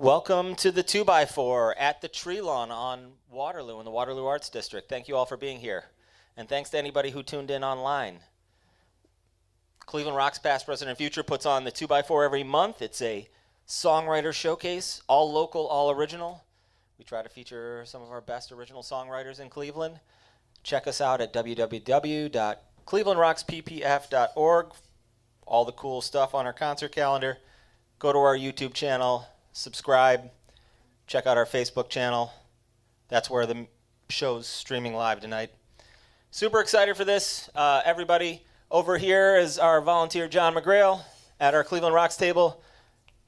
Welcome to the 2x4 at the Treelawn on Waterloo in the Waterloo Arts District. Thank you all for being here. And thanks to anybody who tuned in online. Cleveland Rocks Past, Present, and Future puts on the 2x4 every month. It's a songwriter showcase, all local, all original. We try to feature some of our best original songwriters in Cleveland. Check us out at www.clevelandrocksppf.org. All the cool stuff on our concert calendar. Go to our YouTube channel. Subscribe, check out our Facebook channel. That's where the show's streaming live tonight. Super excited for this. Everybody over here is our volunteer John McGrail at our Cleveland Rocks table.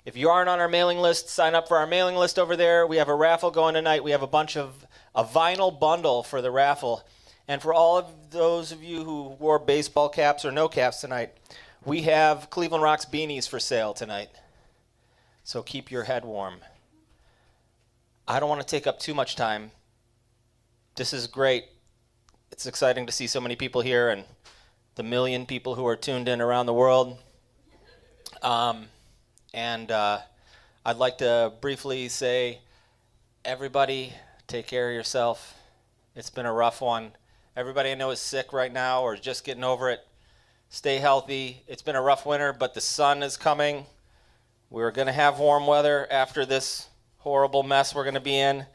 If you aren't on our mailing list, sign up for our mailing list over there. We have a raffle going tonight. We have a vinyl bundle for the raffle. And for all of those of you who wore baseball caps or no caps tonight, we have Cleveland Rocks beanies for sale tonight. So keep your head warm. I don't want to take up too much time. This is great. It's exciting to see so many people here and the million people who are tuned in around the world. I'd like to briefly say, everybody, take care of yourself. It's been a rough one. Everybody I know is sick right now or just getting over it. Stay healthy. It's been a rough winter, but the sun is coming. We're going to have warm weather after this horrible mess we're going to be in,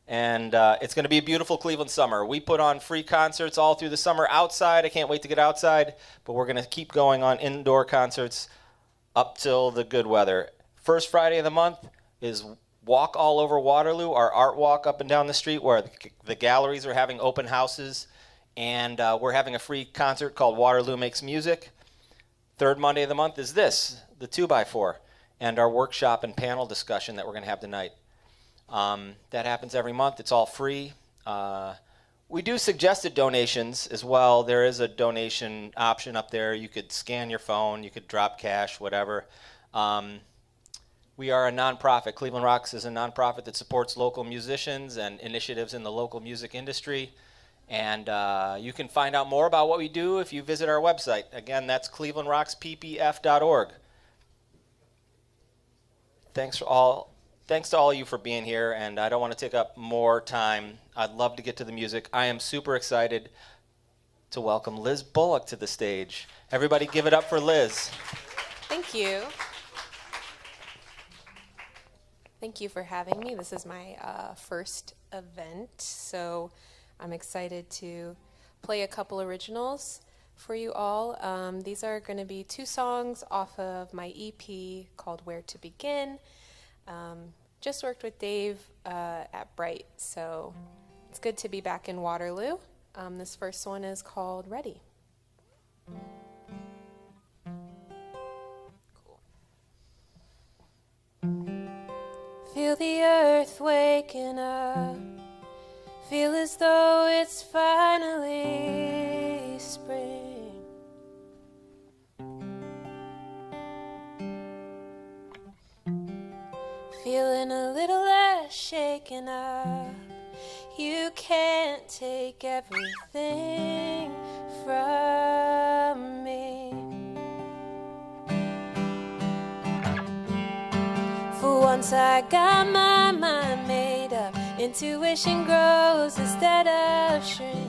and it's going to be a beautiful Cleveland summer. We put on free concerts all through the summer outside. I can't wait to get outside, but we're going to keep going on indoor concerts up till the good weather. First Friday of the month is Walk All Over Waterloo, our art walk up and down the street where the galleries are having open houses, and we're having a free concert called Waterloo Makes Music. Third Monday of the month is this, the 2x4. And our workshop and panel discussion that we're going to have tonight. That happens every month. It's all free. We do suggested donations as well. There is a donation option up there. You could scan your phone. You could drop cash, whatever. We are a nonprofit. Cleveland Rocks is a nonprofit that supports local musicians and initiatives in the local music industry. And you can find out more about what we do if you visit our website. Again, that's clevelandrocksppf.org. Thanks to all of you for being here, and I don't want to take up more time. I'd love to get to the music. I am super excited to welcome Liz Bullock to the stage. Everybody give it up for Liz. Thank you. Thank you for having me. This is my first event, so I'm excited to play a couple originals for you all. These are going to be 2 songs off of my EP called Where to Begin. Just worked with Dave at Bright, so it's good to be back in Waterloo. This first one is called Ready. Cool. Feel the earth waking up. Feel as though it's finally spring. Feeling a little less shaken up. You can't take everything from me. For once I got my mind made up. Intuition grows instead of shrinks.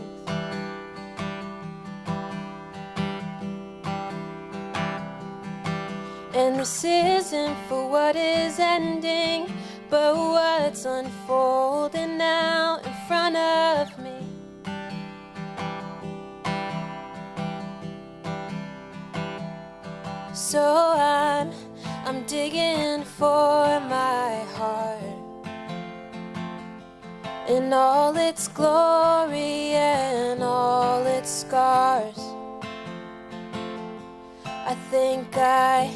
And this isn't for what is ending, but what's unfolding now in front of me. So I'm digging for my heart in all its glory and all its scars. I think I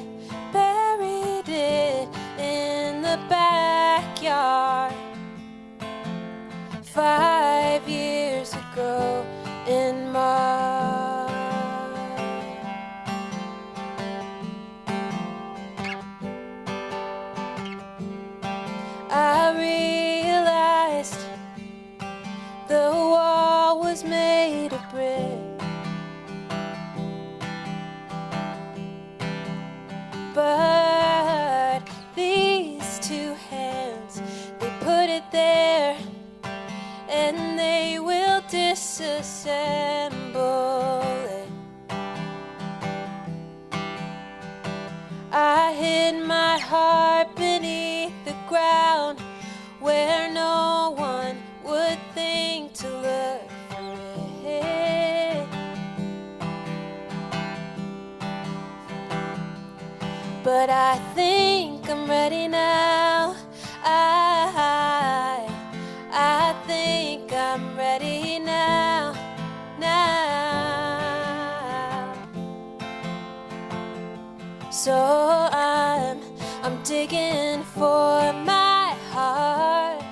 buried it in the backyard 5 years ago in March. I realized the wall was made of brick. hid my heart beneath the ground where no one would think to look for it. But I think I'm ready now. I think I'm ready now. So I'm digging for my heart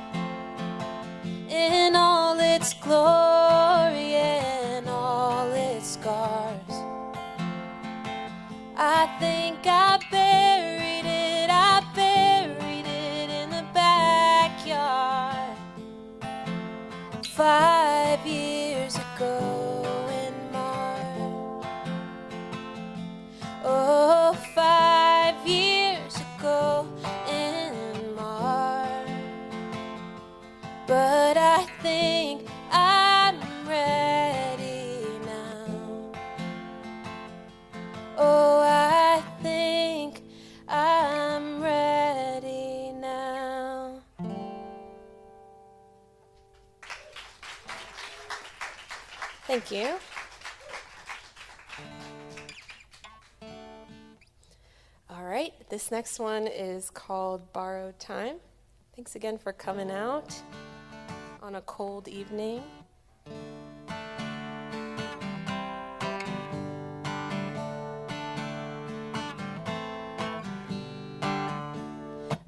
in all its glory and all its scars. I think I buried it in the backyard 5 years ago in March. Oh, 5 years ago in March. But I think I'm ready now. Oh, I think I'm ready now. Thank you. All right, this next one is called Borrowed Time. Thanks again for coming out on a cold evening.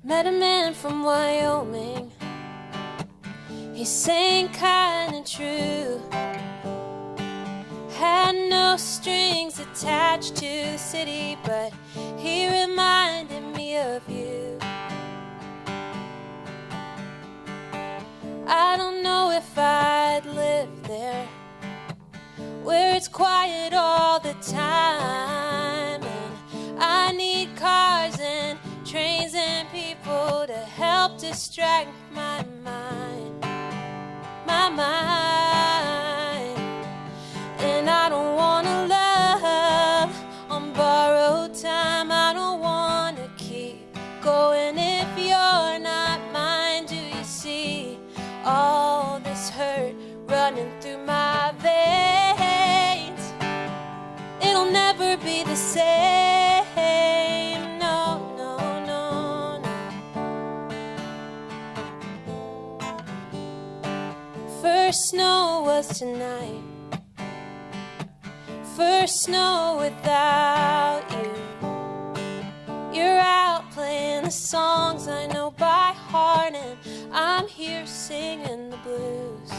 Met a man from Wyoming. He sang kind and true. Had no strings attached to the city, but he reminded me of you. I don't know if I'd live there, where it's quiet all the time, and I need cars and trains and people to help distract my mind, my mind. And I don't wanna love on borrowed time. I don't wanna keep going if you're not mine. Do you see all this hurt running through my veins? It'll never be the same. No, no, no, no. First snow was tonight. First snow without you. You're out playing the songs I know by heart, and I'm here singing the blues,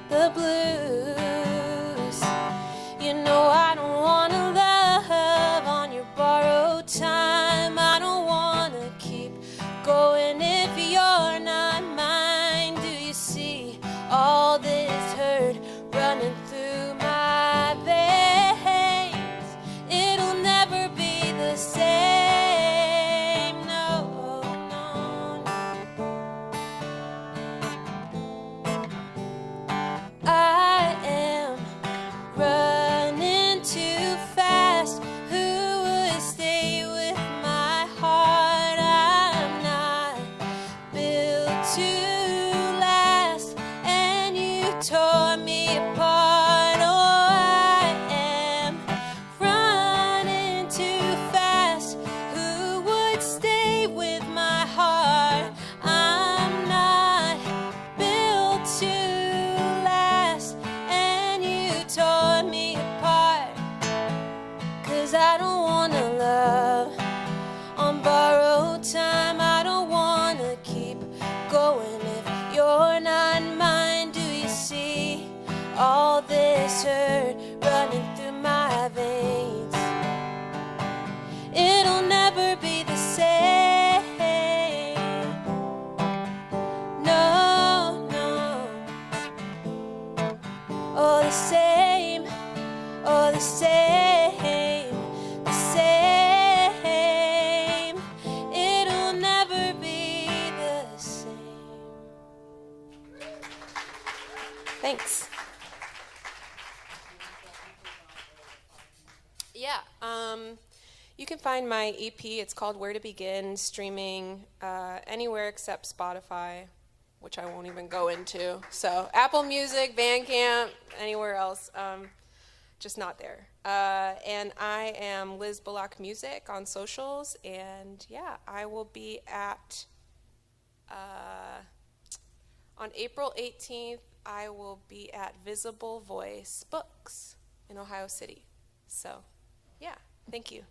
the blues. You know I don't wanna love on your borrowed time. I don't wanna keep going if you're not mine. Do you see all this hurt running through my veins? It'll never be the same. No, no, no. I am running too fast. Who would stay with my heart? I'm not built to last, and you tore me apart. Oh, I am running too fast. Who would stay with my heart? I'm not built to last, and you tore me apart. 'Cause I don't wanna love on borrowed time. I don't wanna keep going if you're not mine. Do you see all this hurt running through my veins? It'll never be the same. No, no. Oh, the same. Oh, the same. The same. It'll never be the same. Thanks. Yeah, you can find find my EP. It's called Where to Begin, streaming anywhere except Spotify, which I won't even go into. So Apple Music, Bandcamp, anywhere else, just not there. And I am Liz Bullock Music on socials. And yeah, I will be at, on April 18th, I will be at Visible Voice Books in Ohio City. So yeah, thank you.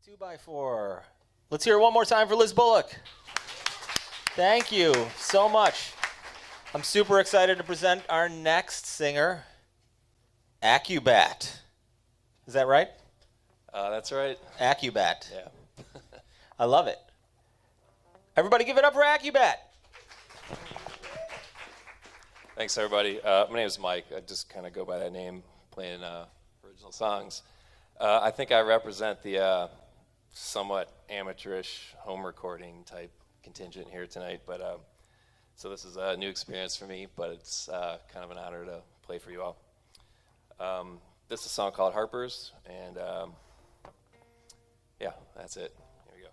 Two by four. Let's hear it one more time for Liz Bullock. Thank you so much. I'm super excited to present our next singer, Accubat. Is that right? That's right. Accubat. Yeah. I love it. Everybody give it up for Accubat. Thanks, everybody. My name is Mike. I just kind of go by that name, playing original songs. I think I represent the somewhat amateurish home recording type contingent here tonight, but so this is a new experience for me, but it's kind of an honor to play for you all. This is a song called Harper's, and yeah, that's it. Here we go.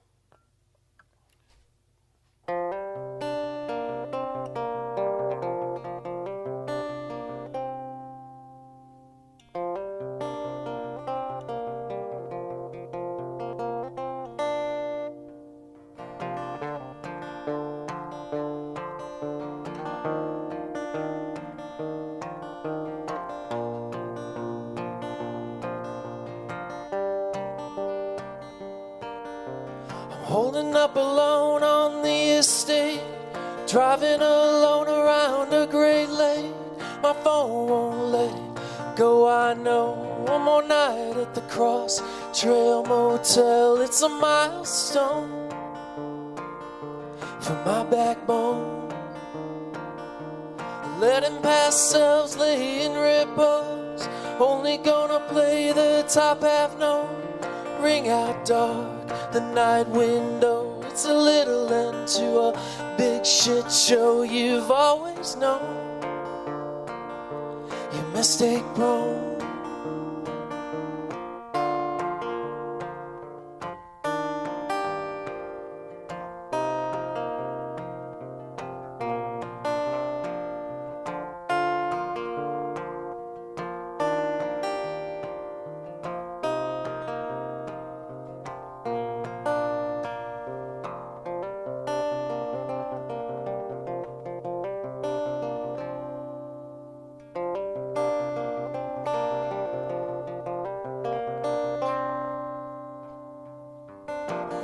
Holding up alone on the estate, driving alone around a great lake. My phone won't let it go, I know. One more night at the Cross Trail Motel. It's a milestone for my backbone. Letting past selves lay in repose. Only gonna play the top half note. Ring out dark the night window. It's a little end to a big shit show. You've always known you're mistake prone.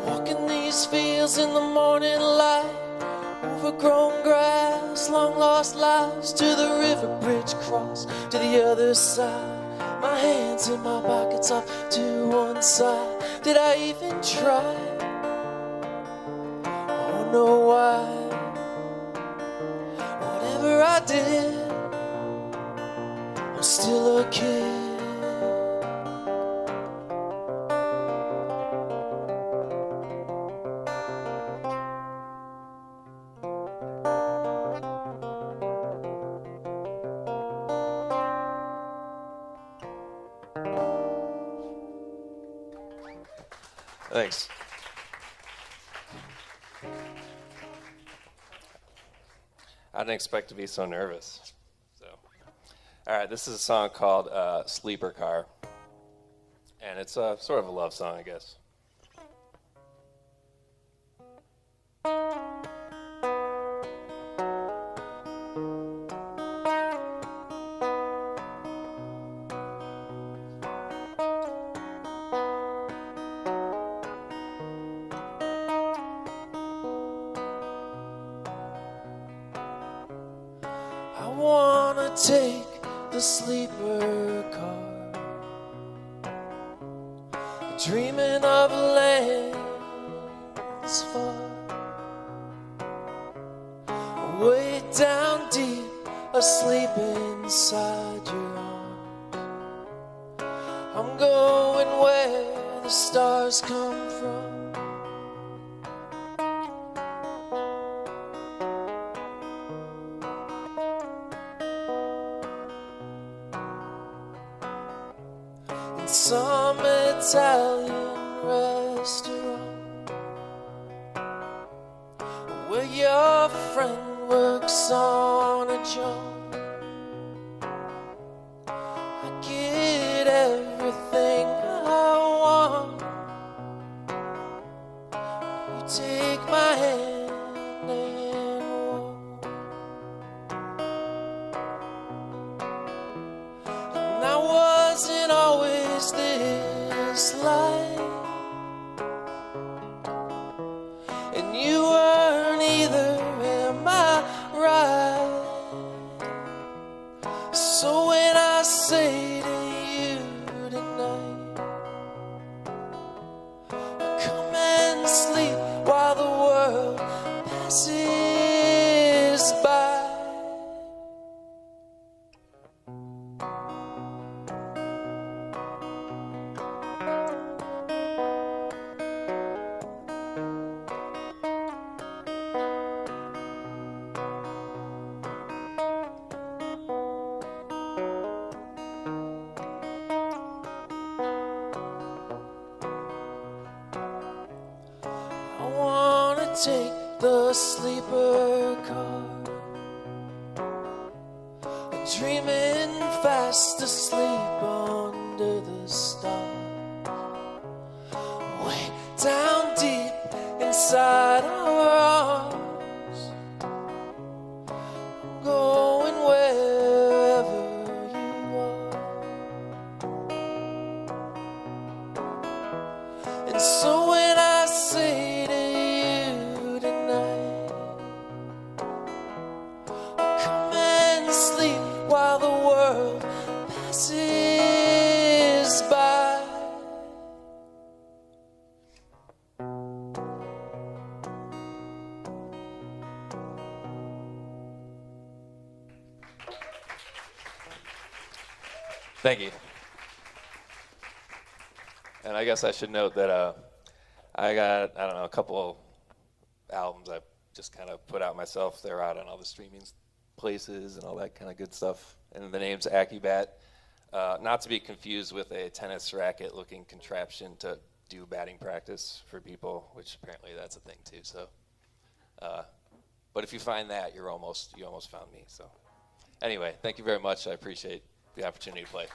Walking these fields in the morning light, overgrown grass, long lost lives, to the river bridge cross, to the other side. My hands in my pockets off to one side. Did I even try? Thanks. I didn't expect to be so nervous. So, all right, this is a song called Sleeper Car. And it's sort of a love song, I guess. I wanna take the sleeper car, dreaming of lands far, way down deep, asleep inside your arms. I'm going where the stars come from. In some Italian restaurant where your friend works on a job, I get everything I want. You take my hand and walk, and I wasn't always this light, and you weren't either, am I right? So when I say to you tonight, come and sleep while the world passes by. I wanna take the sleeper car, dreaming fast asleep under the stars, way down deep inside our arms. I'm going wherever you are, and so when I say to you tonight, come and sleep while the world passes by. Thank you. And I guess I should note that I got, I don't know, a couple albums I just kind of put out myself. They're out on all the streaming places and all that kind of good stuff. And the name's Accubat. Not to be confused with a tennis racket looking contraption to do batting practice for people, which apparently that's a thing too. So, but if you find that, you almost found me. So anyway, thank you very much. I appreciate the opportunity to play.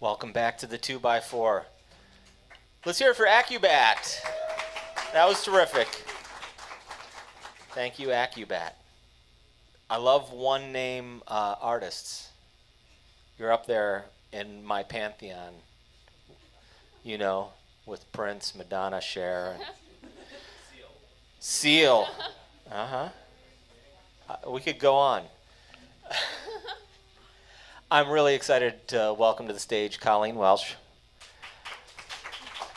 Welcome back to the 2x4. Let's hear it for Accubat. That was terrific. Thank you, Accubat. I love one-name artists. You're up there in my pantheon, you know, with Prince, Madonna, Cher. Seal. Uh-huh. We could go on. I'm really excited to welcome to the stage Colleen Welsh.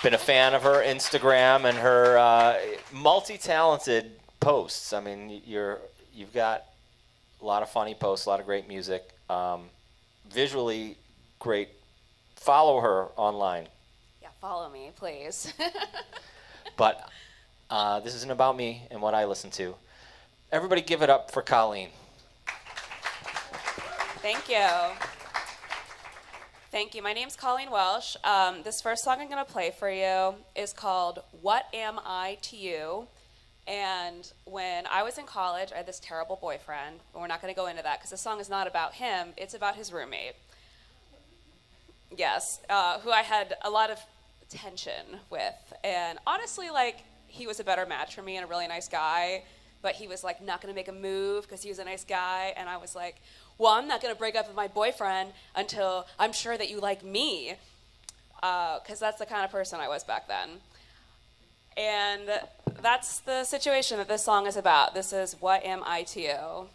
Been a fan of her Instagram and her multi-talented posts. I mean, you've got a lot of funny posts, a lot of great music, visually great. Follow her online. Yeah, follow me, please. But this isn't about me and what I listen to. Everybody give it up for Colleen. Thank you. Thank you. My name's Colleen Welsh. This first song I'm going to play for you is called What Am I to You? And when I was in college, I had this terrible boyfriend. But we're not going to go into that because the song is not about him. It's about his roommate. Yes, who I had a lot of tension with. And honestly, like, he was a better match for me and a really nice guy. But he was, like, not going to make a move because he was a nice guy. And I was like, well, I'm not going to break up with my boyfriend until I'm sure that you like me. Because that's the kind of person I was back then. And that's the situation that this song is about. This is What Am I to You?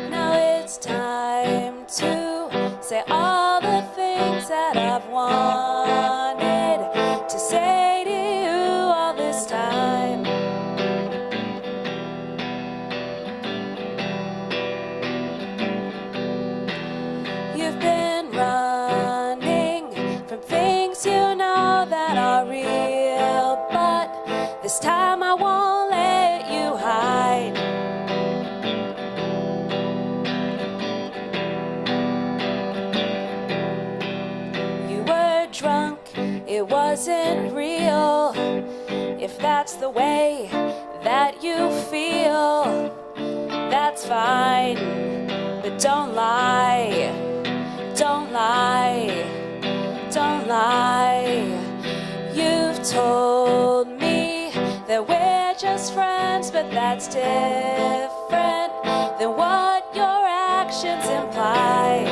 Now it's time to say all the things that I've wanted to say to you all this time. You've been running from things you know that are real, but this time I won't let you hide. You were drunk, it wasn't real. If that's the way that you feel, that's fine. But don't lie, don't lie, don't lie. You've told me that we're just friends, but that's different than what your actions imply.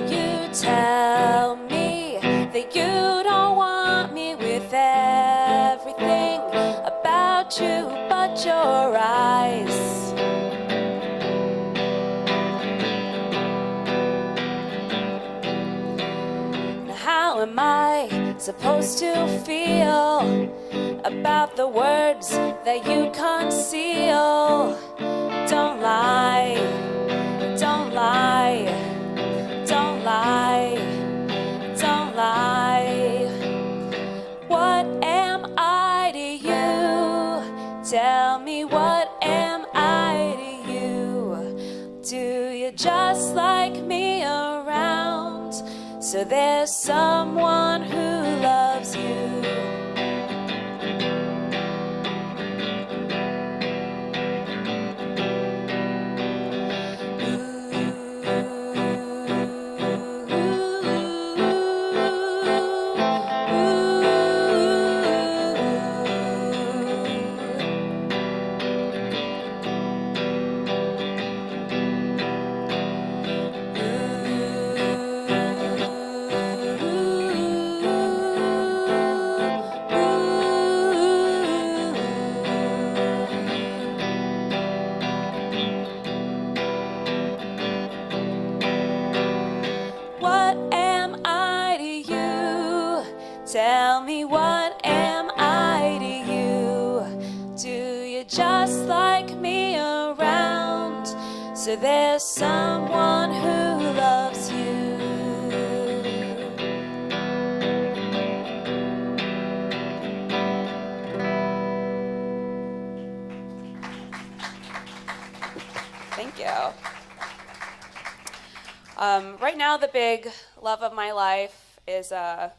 You tell me that you don't want me with everything about you but your eyes. Now how am I supposed to feel about the words that you conceal? Don't lie, don't lie, don't lie, don't lie. What am I to you? Tell me, what am I to you? Do you just like me around? So there's someone who loves you. What am I to you? Tell me, what am I to you? Do you just like me around? So there's someone who loves you. Thank you. Right now, the big love of my life is a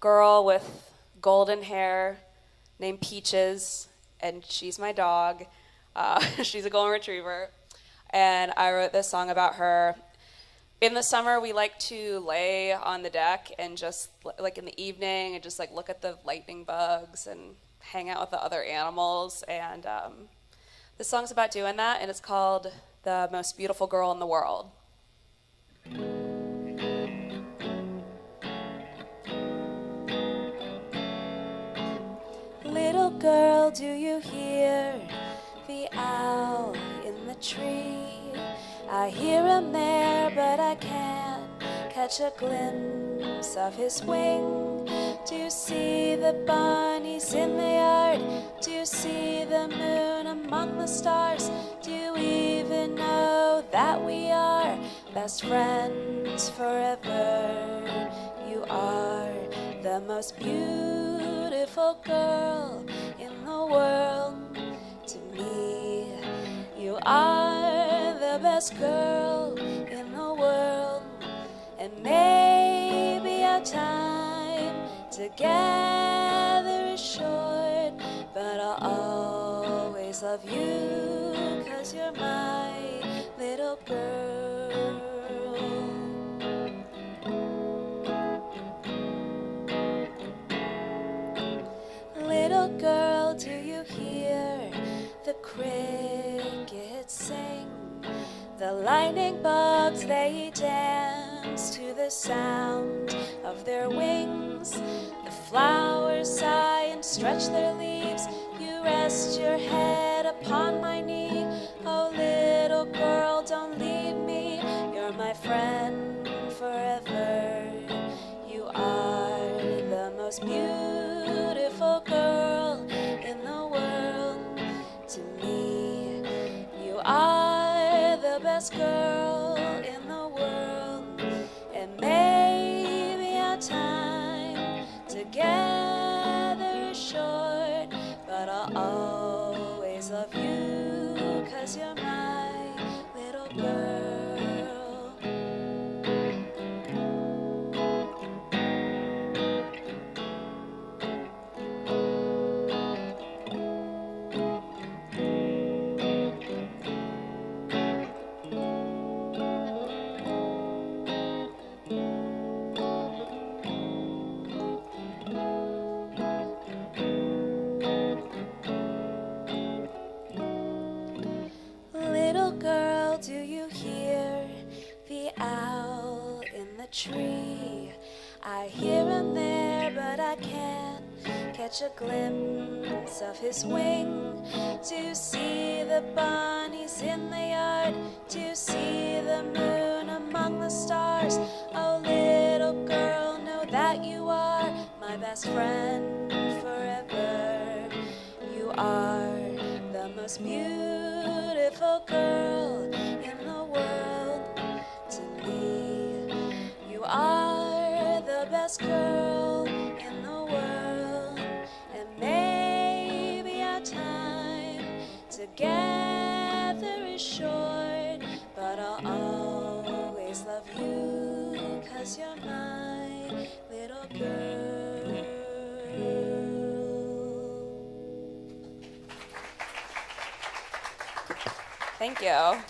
girl with golden hair named Peaches, and she's my dog. She's a golden retriever, and I wrote this song about her. In the summer, we like to lay on the deck and just, like in the evening, and just like look at the lightning bugs and hang out with the other animals. And this song's about doing that, and it's called "The Most Beautiful Girl in the World." Little girl, do you hear the owl in the tree? I hear him there, but I can't catch a glimpse of his wing. Do you see the bunnies in the yard? Do you see the moon among the stars? Do you even know that we are best friends forever? You are the most beautiful girl in the world to me. You are the best girl in the world, and maybe our time together is short, but I'll always love you, 'cause you're my little girl. Little girl, do you hear the crickets sing? The lightning bugs, they dance to the sound of their wings. The flowers sigh and stretch their leaves. You rest your head upon my knee. Oh, little girl, don't leave me. You're my friend forever. You are the most beautiful girl in the world to me. You are the best girl in the world, and maybe our time together is short, but I'll always love you, 'cause you're my little girl. Little girl, do you hear the owl in the tree? I hear him there, but I can't catch a glimpse of his wing. Do you see the bunnies in the yard? Do you see the moon among the stars? Oh, little girl, know that you are my best friend forever. You are the most beautiful girl in the world to me. You are the best girl in the world, and maybe our time together is short, but I'll always love you, 'cause you're my little girl. Thank you.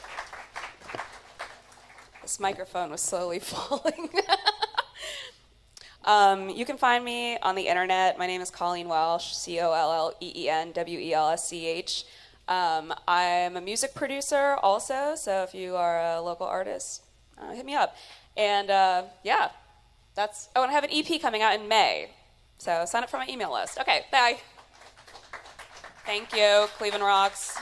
This microphone was slowly falling. You can find me on the internet. My name is Colleen Welsh, COLLEENWELSCH. I'm a music producer also, so if you are a local artist, hit me up. And yeah, that's. Oh, and I have an EP coming out in May, so sign up for my email list. Okay, bye. Thank you. Cleveland rocks.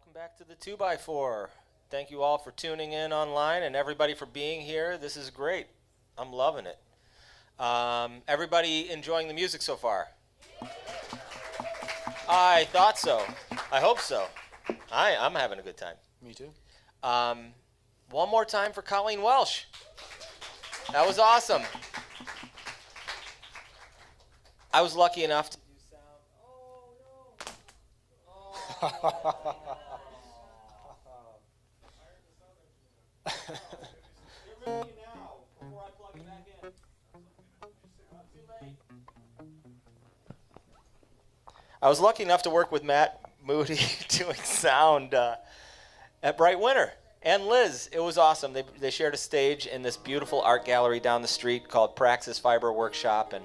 Welcome back to the 2x4. Thank you all for tuning in online and everybody for being here. This is great. I'm loving it. Everybody enjoying the music so far? I thought so. I hope so. I'm having a good time. Me too. One more time for Colleen Welsh. That was awesome. I was lucky enough to do sound. Oh, no. You're ready now before I plug it back in. Too late. I was lucky enough to work with Matt Moody doing sound at Bright Winter. And Liz, it was awesome. They shared a stage in this beautiful art gallery down the street called Praxis Fiber Workshop. And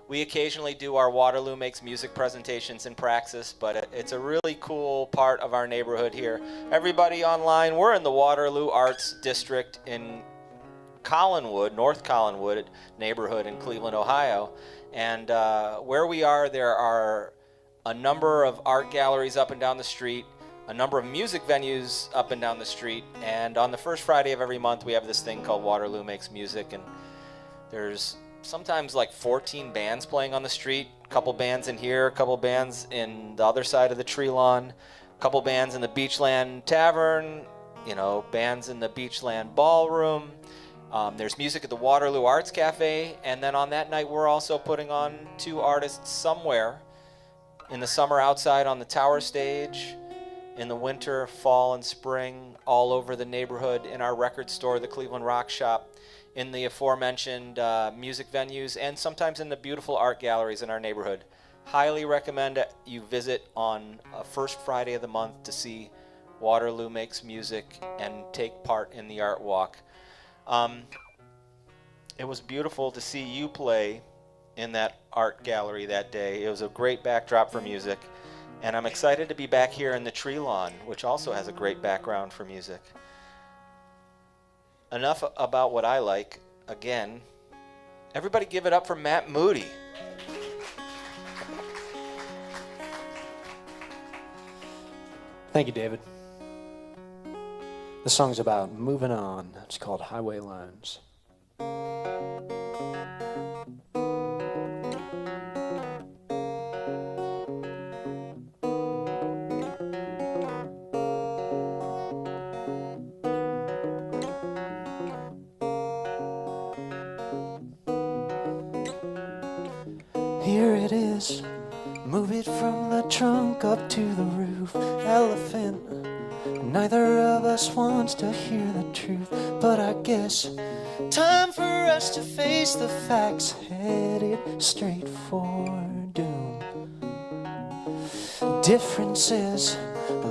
we occasionally do our Waterloo Makes Music presentations in Praxis, but it's a really cool part of our neighborhood here. Everybody online, we're in the Waterloo Arts District in Collinwood, North Collinwood neighborhood in Cleveland, Ohio. And where we are, there are a number of art galleries up and down the street, a number of music venues up and down the street, and on the first Friday of every month we have this thing called Waterloo Makes Music, and there's sometimes like 14 bands playing on the street, a couple bands in here, a couple bands in the other side of the Treelawn, a couple bands in the Beachland Tavern, bands in the Beachland Ballroom. There's music at the Waterloo Arts Cafe, and then on that night we're also putting on 2 artists somewhere. In the summer outside on the Tower Stage, in the winter, fall, and spring, all over the neighborhood, in our record store, the Cleveland Rock Shop, in the aforementioned music venues, and sometimes in the beautiful art galleries in our neighborhood. Highly recommend that you visit on a first Friday of the month to see Waterloo Makes Music and take part in the art walk. It was beautiful to see you play in that art gallery that day. It was a great backdrop for music. And I'm excited to be back here in the Treelawn, which also has a great background for music. Enough about what I like. Again, everybody give it up for Matt Moody. Thank you, David. The song's about moving on. It's called Highway Lines. Here it is, move it from the trunk up to the roof. Elephant, neither of us wants to hear the truth, but I guess time for us to face the facts, headed straight for doom. Differences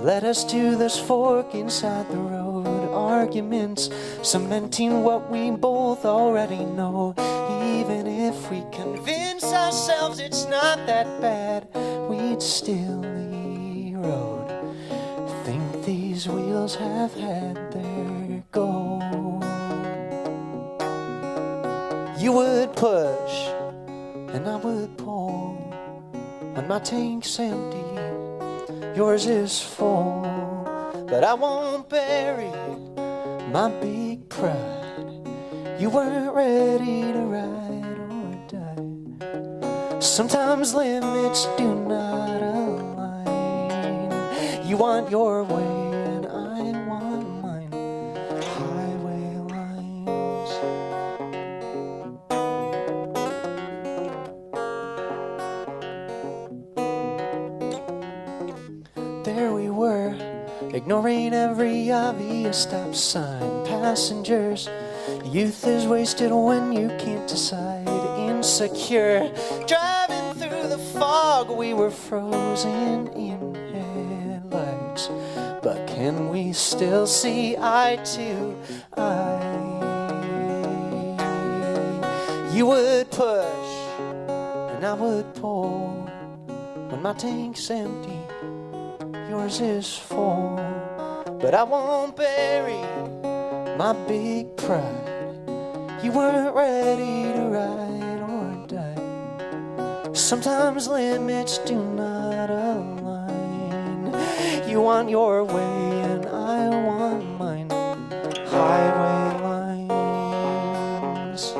led us to this fork inside the road. Arguments cementing what we both already know. Even if we convince ourselves it's not that bad, we'd still erode. Think these wheels have had their go. You would push and I would pull. When my tank's empty, yours is full. But I won't bury my big pride. You weren't ready to ride or die. Sometimes limits do not align. You want your way and I want mine. Highway lines. There we were, ignoring every obvious stop sign. Passengers, youth is wasted when you can't decide. Insecure, driving through the fog, we were frozen in headlights. But can we still see eye to eye? You would push and I would pull. When my tank's empty, yours is full. But I won't bury my big pride. You weren't ready to ride or die. Sometimes limits do not align. You want your way and I want mine. Highway lines.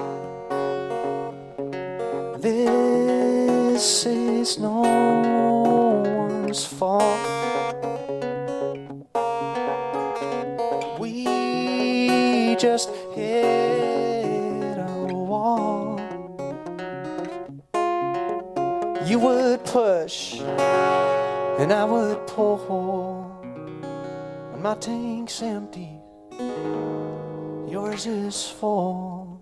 This is no one's fault. We just hit a wall. You would push and I would pull. When my tank's empty, yours is full.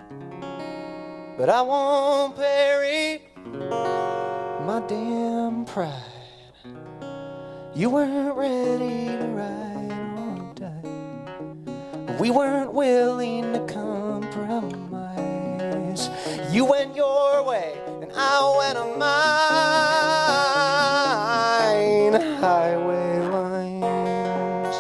But I won't bury my damn pride. You weren't ready to ride or die. We weren't willing to compromise. You went your way and I went on mine. Highway lines.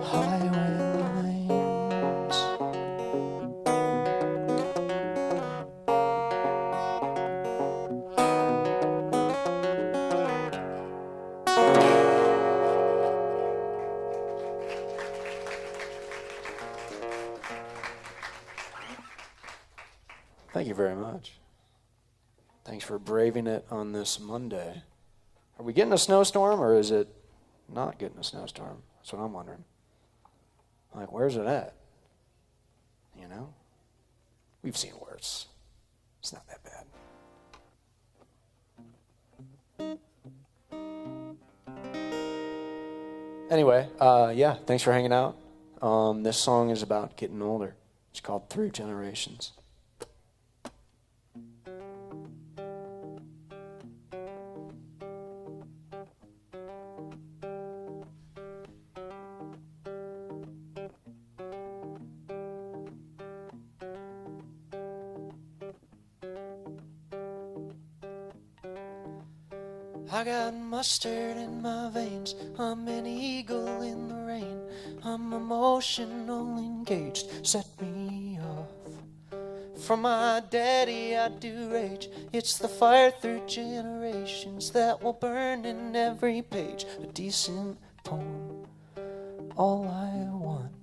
Highway lines. Thank you very much. Thanks for braving it on this Monday. Are we getting a snowstorm or is it not getting a snowstorm? That's what I'm wondering. Like, where's it at? You know? We've seen worse. It's not that bad. Anyway, yeah, thanks for hanging out. This song is about getting older. It's called Through Generations. I got mustard in my veins, I'm an eagle in the rain, I'm emotional engaged, set me off. From my daddy I do rage, it's the fire through generations that will burn in every page, a decent poem. All I want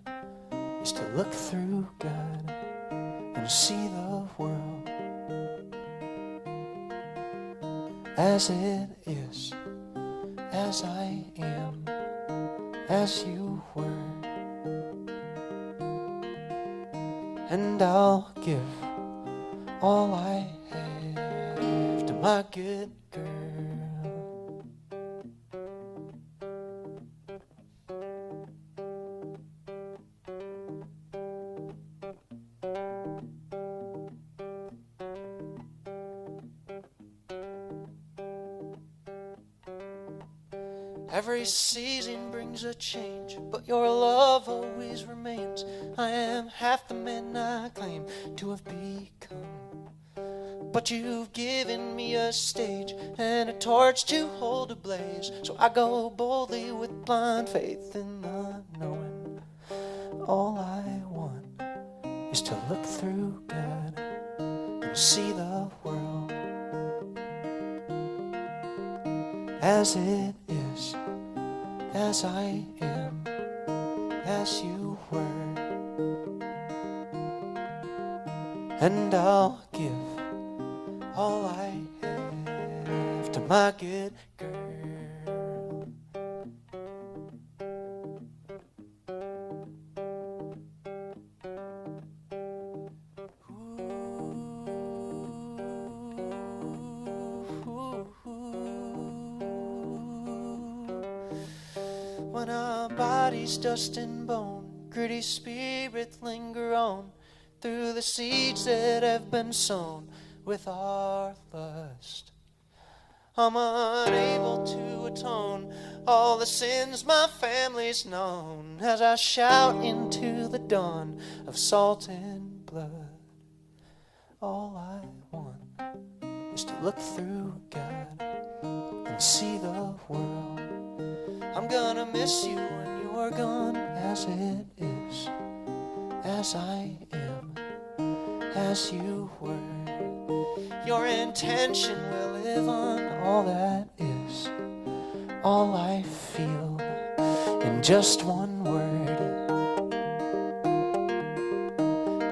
is to look through God and see the world as it is, as I am, as you were. And I'll give all I have to my good girl. Every season brings a change, but your love always remains. I am half the man I claim to have become. But you've given me a stage and a torch to hold ablaze. So I go boldly with blind faith in the knowing. All I want is to look through God and see the world as it is, as I am, as you were. And I'll give all I have to my good girl. When our bodies dust and bone, gritty spirit linger on through the seeds that have been sown with our lust. I'm unable to atone all the sins my family's known as I shout into the dawn of salt and blood. All I want is to look through God and see the world. I'm gonna miss you when you're gone, as it is, as I am, as you were. Your intention will live on. All that is, all I feel, in just one word.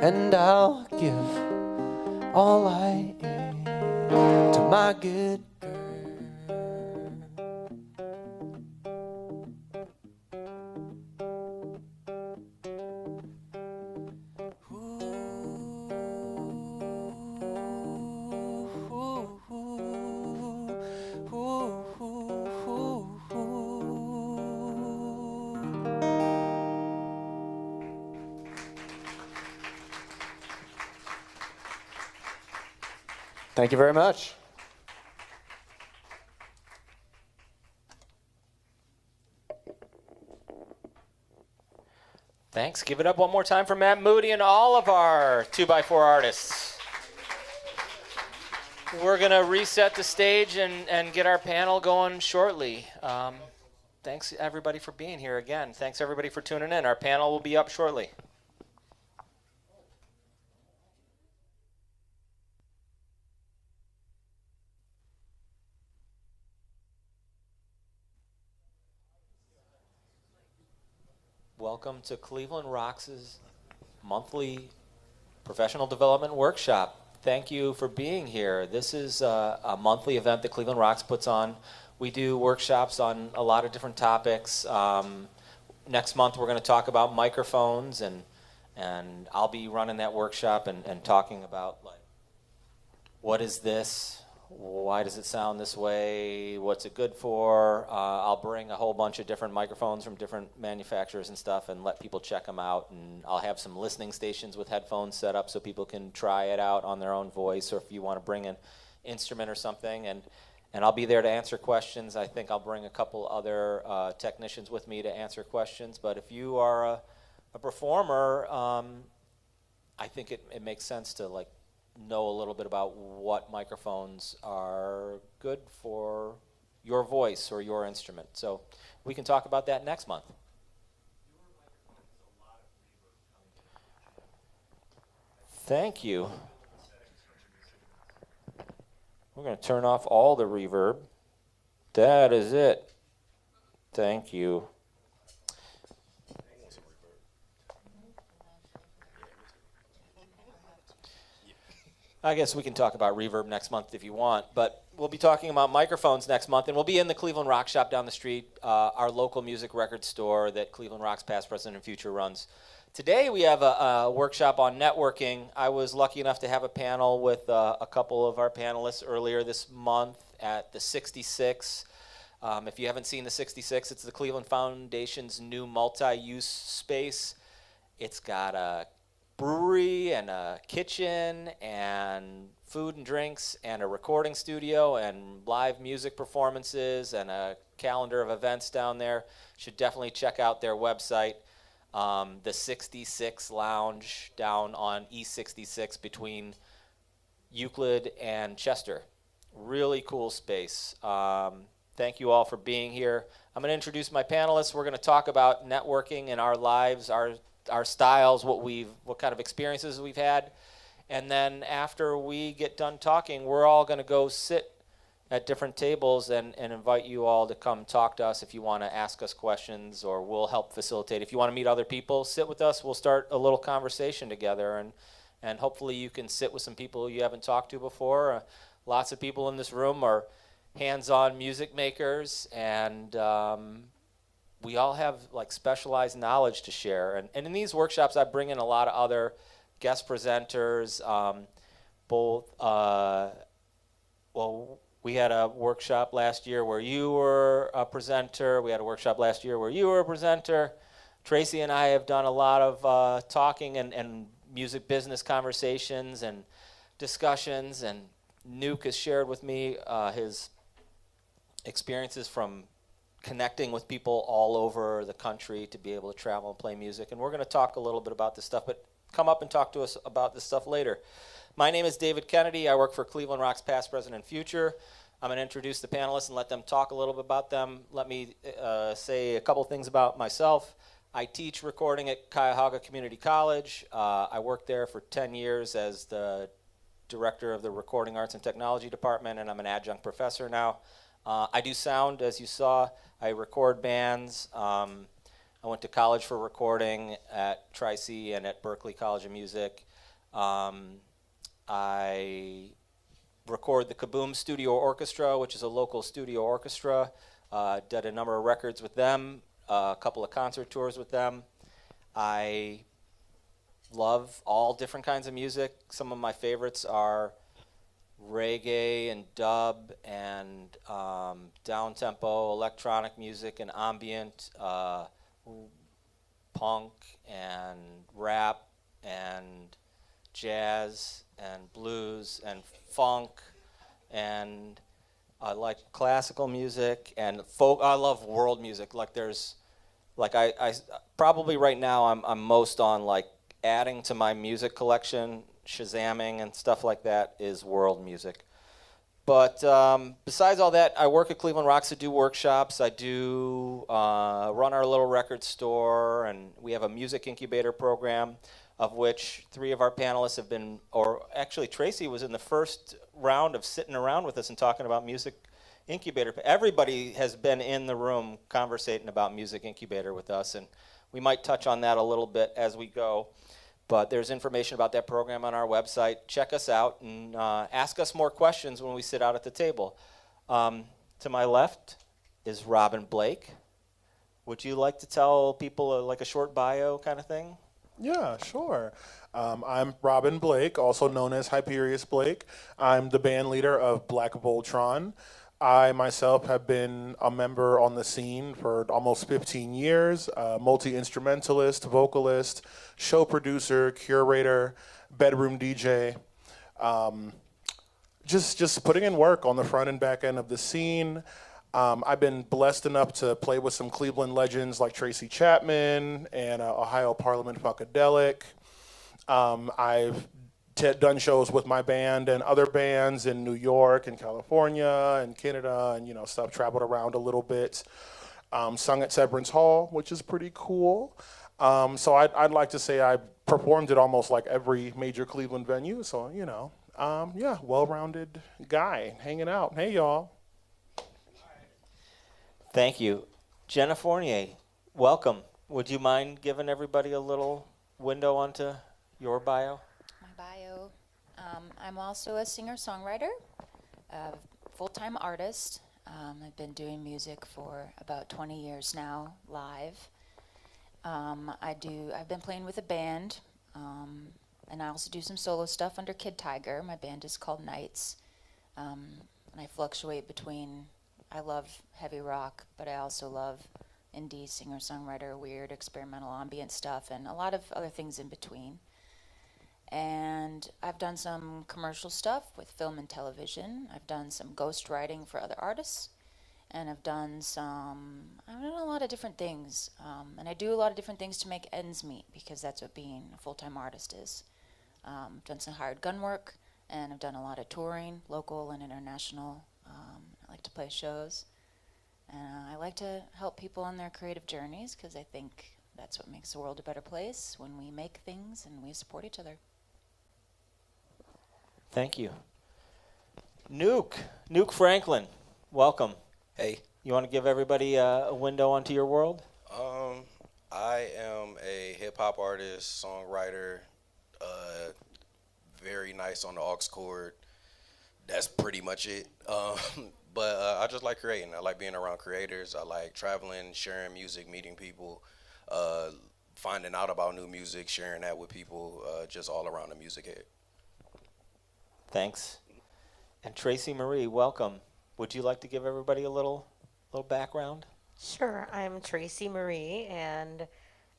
And I'll give all I am to my good girl. Thank you very much. Thanks. Give it up one more time for Matt Moody and all of our 2x4 artists. We're going to reset the stage and get our panel going shortly. Thanks, everybody, for being here again. Thanks, everybody, for tuning in. Our panel will be up shortly. Welcome to Cleveland Rocks' monthly professional development workshop. Thank you for being here. This is a monthly event that Cleveland Rocks puts on. We do workshops on a lot of different topics. Next month we're going to talk about microphones, and I'll be running that workshop and talking about, like, what is this? Why does it sound this way? What's it good for? I'll bring a whole bunch of different microphones from different manufacturers and stuff and let people check them out. And I'll have some listening stations with headphones set up so people can try it out on their own voice, or if you want to bring an instrument or something. And I'll be there to answer questions. I think I'll bring a couple other technicians with me to answer questions. But if you are a performer, I think it makes sense to, like, know a little bit about what microphones are good for your voice or your instrument. So we can talk about that next month. Thank you. We're going to turn off all the reverb. That is it. Thank you. I guess we can talk about reverb next month if you want, but we'll be talking about microphones next month, and we'll be in the Cleveland Rock Shop down the street, our local music record store that Cleveland Rocks Past, Present, and Future runs. Today we have a workshop on networking. I was lucky enough to have a panel with a couple of our panelists earlier this month at the 66. If you haven't seen the 66, it's the Cleveland Foundation's new multi-use space. It's got a brewery and a kitchen and food and drinks and a recording studio and live music performances and a calendar of events down there. Should definitely check out their website. The 66 Lounge down on E66 between Euclid and Chester. Really cool space. Thank you all for being here. I'm going to introduce my panelists. We're going to talk about networking in our lives, our styles, what kind of experiences we've had. And then after we get done talking, we're all going to go sit at different tables and invite you all to come talk to us if you want to ask us questions, or we'll help facilitate. If you want to meet other people, sit with us. We'll start a little conversation together, and hopefully you can sit with some people you haven't talked to before. Lots of people in this room are hands-on music makers, and we all have, like, specialized knowledge to share. And in these workshops, I bring in a lot of other guest presenters. We had a workshop last year where you were a presenter. We had a workshop last year where you were a presenter. Tracy and I have done a lot of talking and music business conversations and discussions. And Nuke has shared with me his experiences from connecting with people all over the country to be able to travel and play music. And we're going to talk a little bit about this stuff, but come up and talk to us about this stuff later. My name is David Kennedy. I work for Cleveland Rocks Past, Present, and Future. I'm going to introduce the panelists and let them talk a little bit about them. Let me say a couple things about myself. I teach recording at Cuyahoga Community College. I worked there for 10 years as the director of the Recording Arts and Technology Department, and I'm an adjunct professor now. I do sound, as you saw. I record bands. I went to college for recording at Tri-C and at Berklee College of Music. I record the Kaboom Studio Orchestra, which is a local studio orchestra. Did a number of records with them, a couple of concert tours with them. I love all different kinds of music. Some of my favorites are reggae and dub and down-tempo electronic music and ambient, punk and rap and jazz and blues and funk, and I like classical music and folk. I love world music. Like I probably right now I'm most on like adding to my music collection, Shazamming and stuff like that is world music. But besides all that, I work at Cleveland Rocks. I do workshops. I do run our little record store, and we have a music incubator program, of which 3 of our panelists have been, or actually Tracy was in the first round of sitting around with us and talking about music incubator. Everybody has been in the room conversating about music incubator with us, and we might touch on that a little bit as we go. But there's information about that program on our website. Check us out and ask us more questions when we sit out at the table. To my left is Robin Blake. Would you like to tell people like a short bio kind of thing? Yeah, sure. I'm Robin Blake, also known as Hyperius Blake. I'm the band leader of Black Voltron. I myself have been a member on the scene for almost 15 years, multi-instrumentalist, vocalist, show producer, curator, bedroom DJ. Just putting in work on the front and back end of the scene. I've been blessed enough to play with some Cleveland legends like Tracy Chapman and Ohio Parliament Funkadelic. I've done shows with my band and other bands in New York and California and Canada and stuff, traveled around a little bit. Sung at Severance Hall, which is pretty cool. So I'd like to say I performed at almost like every major Cleveland venue. So, yeah, well-rounded guy hanging out. Hey, y'all. Thank you. Jenna Fournier, welcome. Would you mind giving everybody a little window onto your bio? My bio. I'm also a singer-songwriter, a full-time artist. I've been doing music for about 20 years now, live. I've been playing with a band, and I also do some solo stuff under Kid Tiger. My band is called Nights, and I fluctuate between. I love heavy rock, but I also love indie singer-songwriter, weird experimental ambient stuff, and a lot of other things in between. And I've done some commercial stuff with film and television. I've done some ghost writing for other artists, and I've done a lot of different things. And I do a lot of different things to make ends meet, because that's what being a full-time artist is. I've done some hired gun work, and I've done a lot of touring, local and international. I like to play shows, and I like to help people on their creative journeys, because I think that's what makes the world a better place, when we make things and we support each other. Thank you. Nuke Franklin, welcome. Hey. You want to give everybody a window onto your world? I am a hip-hop artist, songwriter, very nice on the aux chord. That's pretty much it. But I just like creating. I like being around creators. I like traveling, sharing music, meeting people, finding out about new music, sharing that with people, just all around the music head. Thanks. And Tracy Marie, welcome. Would you like to give everybody a little background? Sure. I'm Tracy Marie, and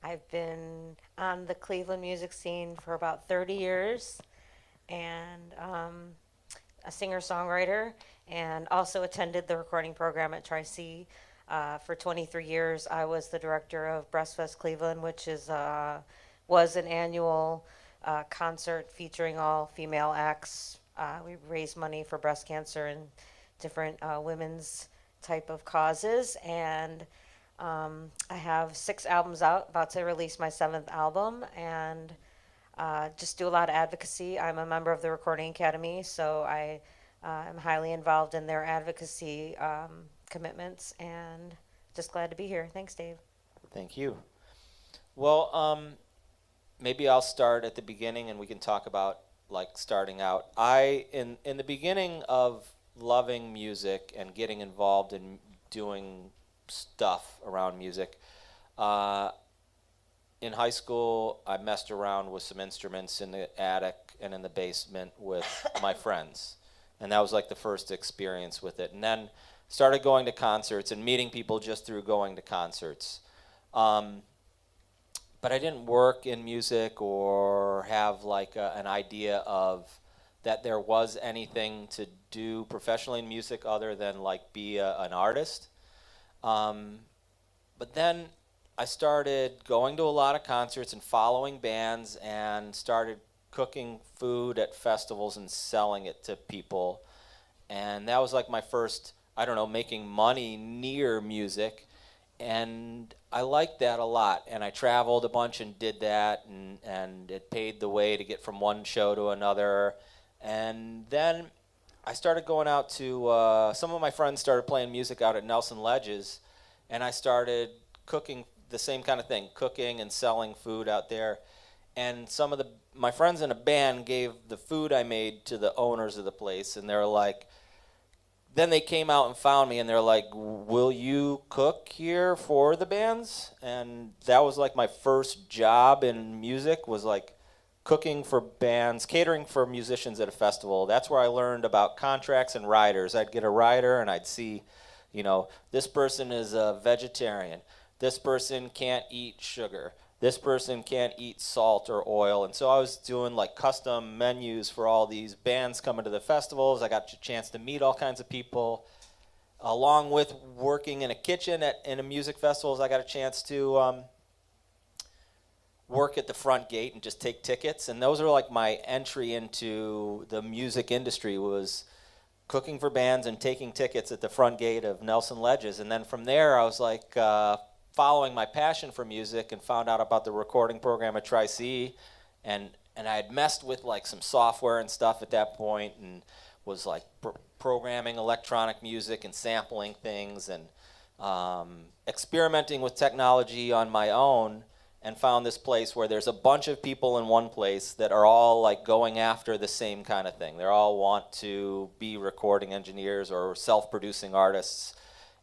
I've been on the Cleveland music scene for about 30 years, and a singer-songwriter, and also attended the recording program at Tri-C. For 23 years, I was the director of Breastfest Cleveland, which was an annual concert featuring all female acts. We raise money for breast cancer and different women's type of causes, and I have 6 albums out, about to release my 7th album, and just do a lot of advocacy. I'm a member of the Recording Academy, so I am highly involved in their advocacy commitments, and just glad to be here. Thanks, Dave. Thank you. Well, maybe I'll start at the beginning and we can talk about like starting out. In the beginning of loving music and getting involved in doing stuff around music, in high school I messed around with some instruments in the attic and in the basement with my friends. And that was like the first experience with it. And then started going to concerts and meeting people just through going to concerts. But I didn't work in music or have like an idea of that there was anything to do professionally in music other than like be an artist. But then I started going to a lot of concerts and following bands and started cooking food at festivals and selling it to people. And that was like my first, I don't know, making money near music. And I liked that a lot. And I traveled a bunch and did that, and it paid the way to get from one show to another. And then I started going out to, some of my friends started playing music out at Nelson Ledges, and I started cooking the same kind of thing, cooking and selling food out there. And some of my friends in a band gave the food I made to the owners of the place, and they're like, then they came out and found me and they're like, will you cook here for the bands? And that was like my first job in music, was like cooking for bands, catering for musicians at a festival. That's where I learned about contracts and riders. I'd get a rider and I'd see, you know, this person is a vegetarian. This person can't eat sugar. This person can't eat salt or oil. And so I was doing like custom menus for all these bands coming to the festivals. I got a chance to meet all kinds of people. Along with working in a kitchen in a music festivals, I got a chance to work at the front gate and just take tickets. And those are like my entry into the music industry, was cooking for bands and taking tickets at the front gate of Nelson Ledges. And then from there, I was like following my passion for music and found out about the recording program at Tri-C, and I had messed with like some software and stuff at that point, and was like programming electronic music and sampling things and experimenting with technology on my own, and found this place where there's a bunch of people in one place that are all like going after the same kind of thing. They all want to be recording engineers or self-producing artists.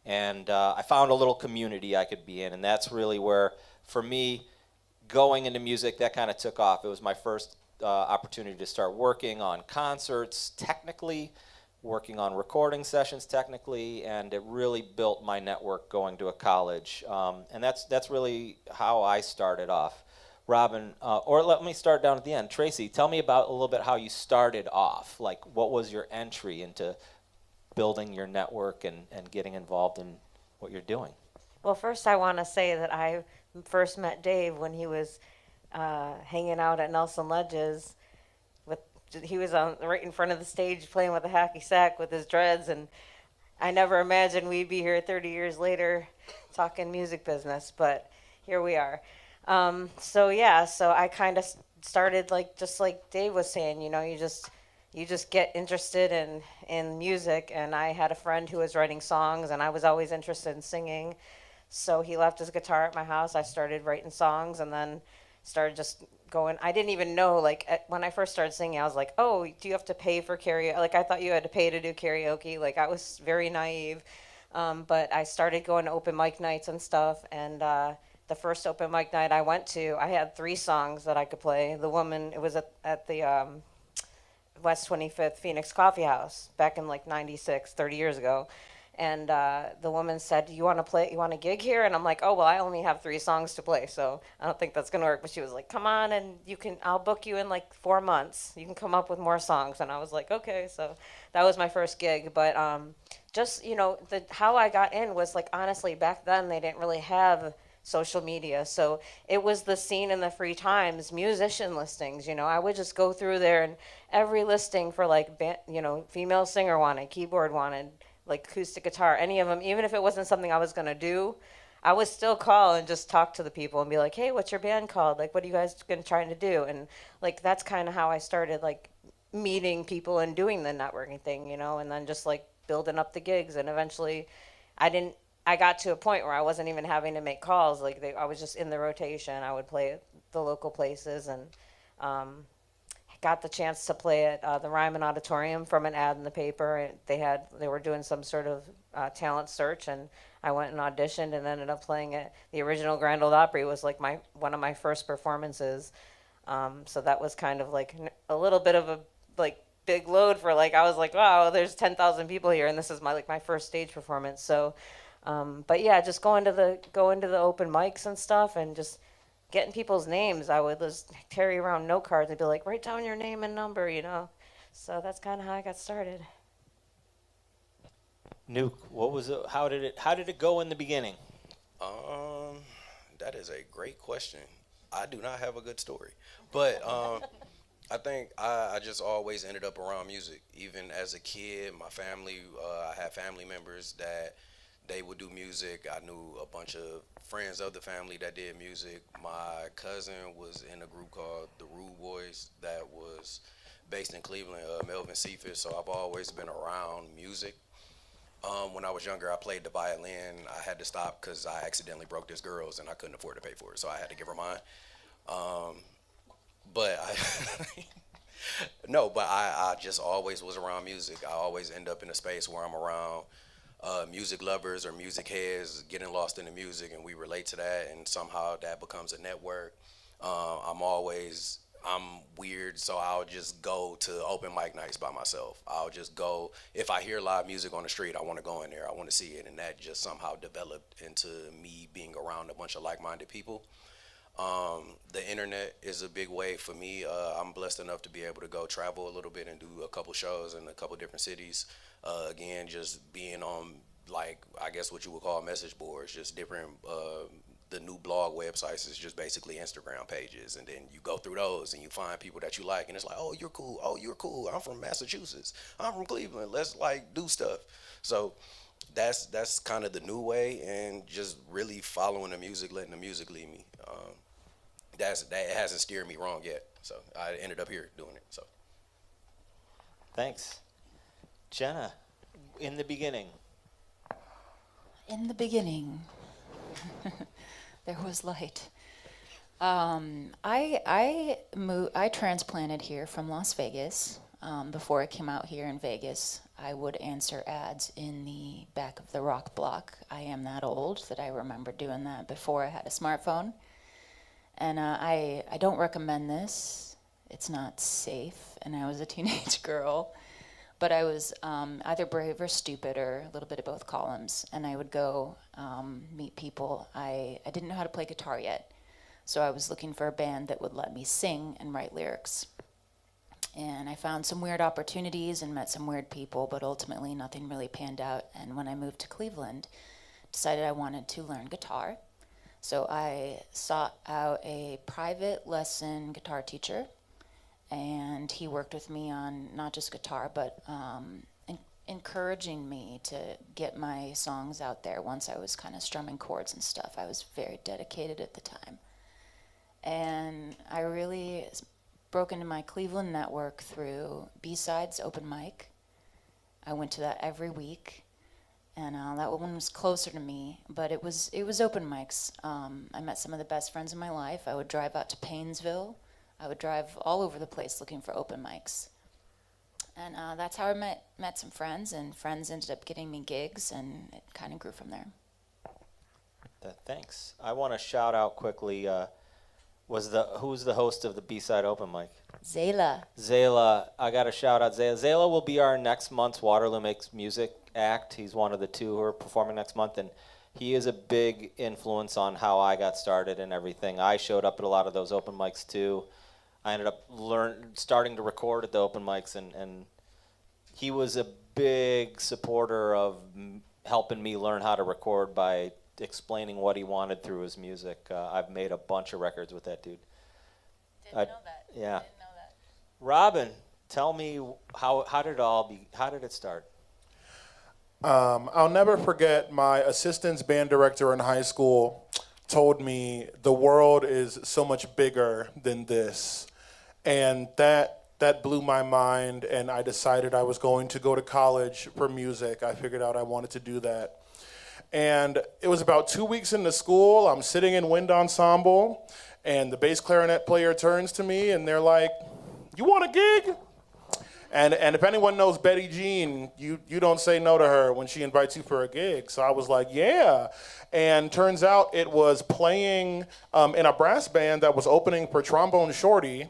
And I found a little community I could be in, and that's really where, for me, going into music, that kind of took off. It was my first opportunity to start working on concerts technically, working on recording sessions technically, and it really built my network going to a college. And that's really how I started off. Robin, or let me start down at the end. Tracy, tell me about a little bit how you started off. Like, what was your entry into building your network and getting involved in what you're doing? Well, first I want to say that I first met Dave when he was hanging out at Nelson Ledges. He was right in front of the stage playing with a hacky sack with his dreads, and I never imagined we'd be here 30 years later talking music business, but here we are. So I kind of started just like Dave was saying, you know, you just get interested in music, and I had a friend who was writing songs, and I was always interested in singing. So he left his guitar at my house. I started writing songs, and then started just going. I didn't even know, when I first started singing, I was like, oh, do you have to pay for karaoke? Like, I thought you had to pay to do karaoke. Like, I was very naive. But I started going to open mic nights and stuff, and the first open mic night I went to, I had 3 songs that I could play. The woman, it was at the West 25th Phoenix Coffee House back in 96, 30 years ago. And the woman said, you want to gig here? And I'm like, oh, well, I only have 3 songs to play, so I don't think that's going to work. But she was like, come on, and I'll book you in 4 months. You can come up with more songs. And I was like, okay. So that was my first gig. But how I got in was honestly, back then they didn't really have social media. So it was the scene in the free times, musician listings. I would just go through there, and every listing for female singer wanted, keyboard wanted, acoustic guitar, any of them, even if it wasn't something I was going to do, I would still call and just talk to the people and be like, hey, what's your band called? Like, what are you guys gonna trying to do? And like, that's kind of how I started, like, meeting people and doing the networking thing, you know, and then just like building up the gigs. And eventually I got to a point where I wasn't even having to make calls. Like, I was just in the rotation. I would play at the local places, and got the chance to play at the Ryman Auditorium from an ad in the paper. And they were doing some sort of talent search, and I went and auditioned and ended up playing at the original Grand Ole Opry. Was like one of my first performances. So that was kind of like a little bit of a like big load for, like, I was like, wow, there's 10,000 people here, and this is my first stage performance. So, but yeah, just going to the open mics and stuff, and just getting people's names. I would just carry around note cards and be like, write down your name and number, you know. So that's kind of how I got started. Nuke, what was it? How did it go in the beginning? That is a great question. I do not have a good story, but I think I just always ended up around music. Even as a kid, my family, I had family members that they would do music. I knew a bunch of friends of the family that did music. My cousin was in a group called the Rude Boys that was based in Cleveland, Melvin Cephas. So I've always been around music. When I was younger, I played the violin. I had to stop because I accidentally broke this girl's and I couldn't afford to pay for it, so I had to give her mine. But I just always was around music. I always end up in a space where I'm around music lovers or music heads getting lost in the music, and we relate to that, and somehow that becomes a network. I'm weird, so I'll just go to open mic nights by myself. I'll just go, if I hear live music on the street, I want to go in there, I want to see it, and that just somehow developed into me being around a bunch of like-minded people. The internet is a big way for me. I'm blessed enough to be able to go travel a little bit and do a couple shows in a couple different cities. Again, just being on, like, I guess what you would call message boards, just different, the new blog websites is just basically Instagram pages. And then you go through those and you find people that you like, and it's like, oh, you're cool. Oh, you're cool. I'm from Massachusetts. I'm from Cleveland. Let's like do stuff. So that's kind of the new way, and just really following the music, letting the music lead me. That hasn't steered me wrong yet. So I ended up here doing it. So Thanks. Jenna, in the beginning. In the beginning, there was light. I transplanted here from Las Vegas. Before I came out here in Vegas, I would answer ads in the back of the rock block. I am that old that I remember doing that before I had a smartphone. And I don't recommend this. It's not safe. And I was a teenage girl. But I was either brave or stupid, or a little bit of both columns. And I would go meet people. I didn't know how to play guitar yet. So I was looking for a band that would let me sing and write lyrics. And I found some weird opportunities and met some weird people, but ultimately nothing really panned out. And when I moved to Cleveland, decided I wanted to learn guitar. So I sought out a private lesson guitar teacher, and he worked with me on not just guitar, but encouraging me to get my songs out there once I was kind of strumming chords and stuff. I was very dedicated at the time. And I really broke into my Cleveland network through B-Sides open mic. I went to that every week, and that one was closer to me, but it was open mics. I met some of the best friends in my life. I would drive out to Paynesville. I would drive all over the place looking for open mics. And that's how I met some friends, and friends ended up getting me gigs, and it kind of grew from there. Thanks. I want to shout out quickly, who's the host of the B-Side Open Mic? Zayla. Zayla. I got to shout out Zayla. Zayla will be our next month's Waterloo Makes Music act. He's one of the two who are performing next month, and he is a big influence on how I got started and everything. I showed up at a lot of those open mics too. I ended up starting to record at the open mics, and he was a big supporter of helping me learn how to record by explaining what he wanted through his music. I've made a bunch of records with that dude. Didn't know that. Yeah. Didn't know that. Robin, tell me how did it start? I'll never forget my assistant's band director in high school told me the world is so much bigger than this. And that blew my mind, and I decided I was going to go to college for music. I figured out I wanted to do that. And it was about 2 weeks into school. I'm sitting in wind ensemble, and the bass clarinet player turns to me, and they're like, "You want a gig?" And if anyone knows Betty Jean, you don't say no to her when she invites you for a gig. So I was like, yeah. And turns out it was playing in a brass band that was opening for Trombone Shorty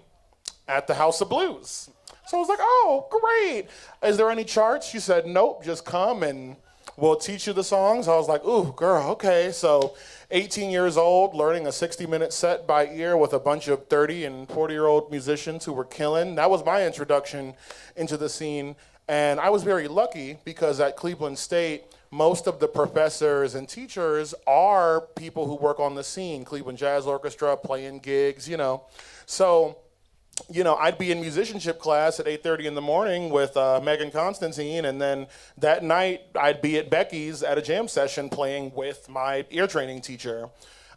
at the House of Blues. So I was like, oh, great. Is there any charts? She said, nope, just come and we'll teach you the songs. I was like, ooh, girl, okay. So 18 years old, learning a 60-minute set by ear with a bunch of 30 and 40-year-old musicians who were killing. That was my introduction into the scene. And I was very lucky because at Cleveland State, most of the professors and teachers are people who work on the scene, Cleveland Jazz Orchestra, playing gigs, you know. So, you know, I'd be in musicianship class at 8:30 in the morning with Megan Constantine, and then that night I'd be at Becky's at a jam session playing with my ear training teacher.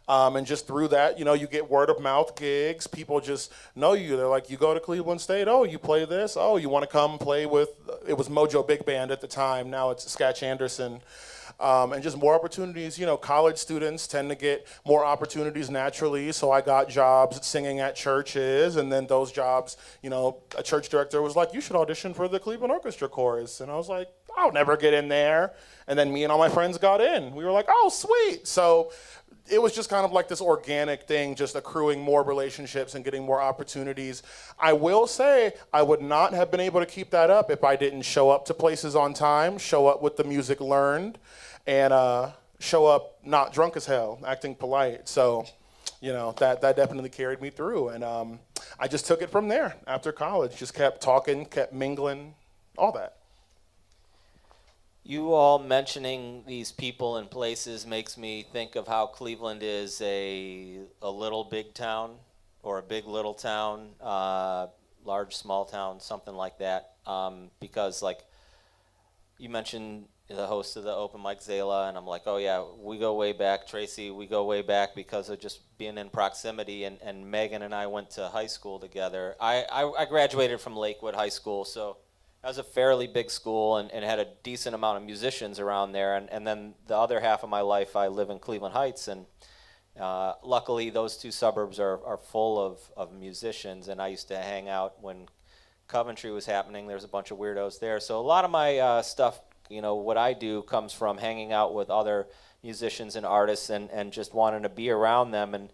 And just through that, you know, you get word of mouth gigs. People just know you. They're like, you go to Cleveland State? Oh, you play this? Oh, you want to come play with, it was Mojo Big Band at the time. Now it's Sketch Anderson. And just more opportunities. You know, college students tend to get more opportunities naturally. So I got jobs singing at churches, and then those jobs, you know, a church director was like, you should audition for the Cleveland Orchestra Chorus. And I was like, I'll never get in there. And then me and all my friends got in. We were like, oh, sweet. So it was just kind of like this organic thing, just accruing more relationships and getting more opportunities. I will say I would not have been able to keep that up if I didn't show up to places on time, show up with the music learned, and show up not drunk as hell, acting polite. So, you know, that definitely carried me through. And I just took it from there after college, just kept talking, kept mingling, all that. You all mentioning these people and places makes me think of how Cleveland is a little big town, or a big little town, large small town, something like that. Because like you mentioned the host of the open mic, Zayla, and I'm like, oh yeah, we go way back. Tracy, we go way back because of just being in proximity. And Megan and I went to high school together. I graduated from Lakewood High School, so that was a fairly big school and had a decent amount of musicians around there. And then the other half of my life, I live in Cleveland Heights, and luckily those two suburbs are full of musicians. And I used to hang out when Coventry was happening. There's a bunch of weirdos there. So a lot of my stuff, you know, what I do comes from hanging out with other musicians and artists and just wanting to be around them and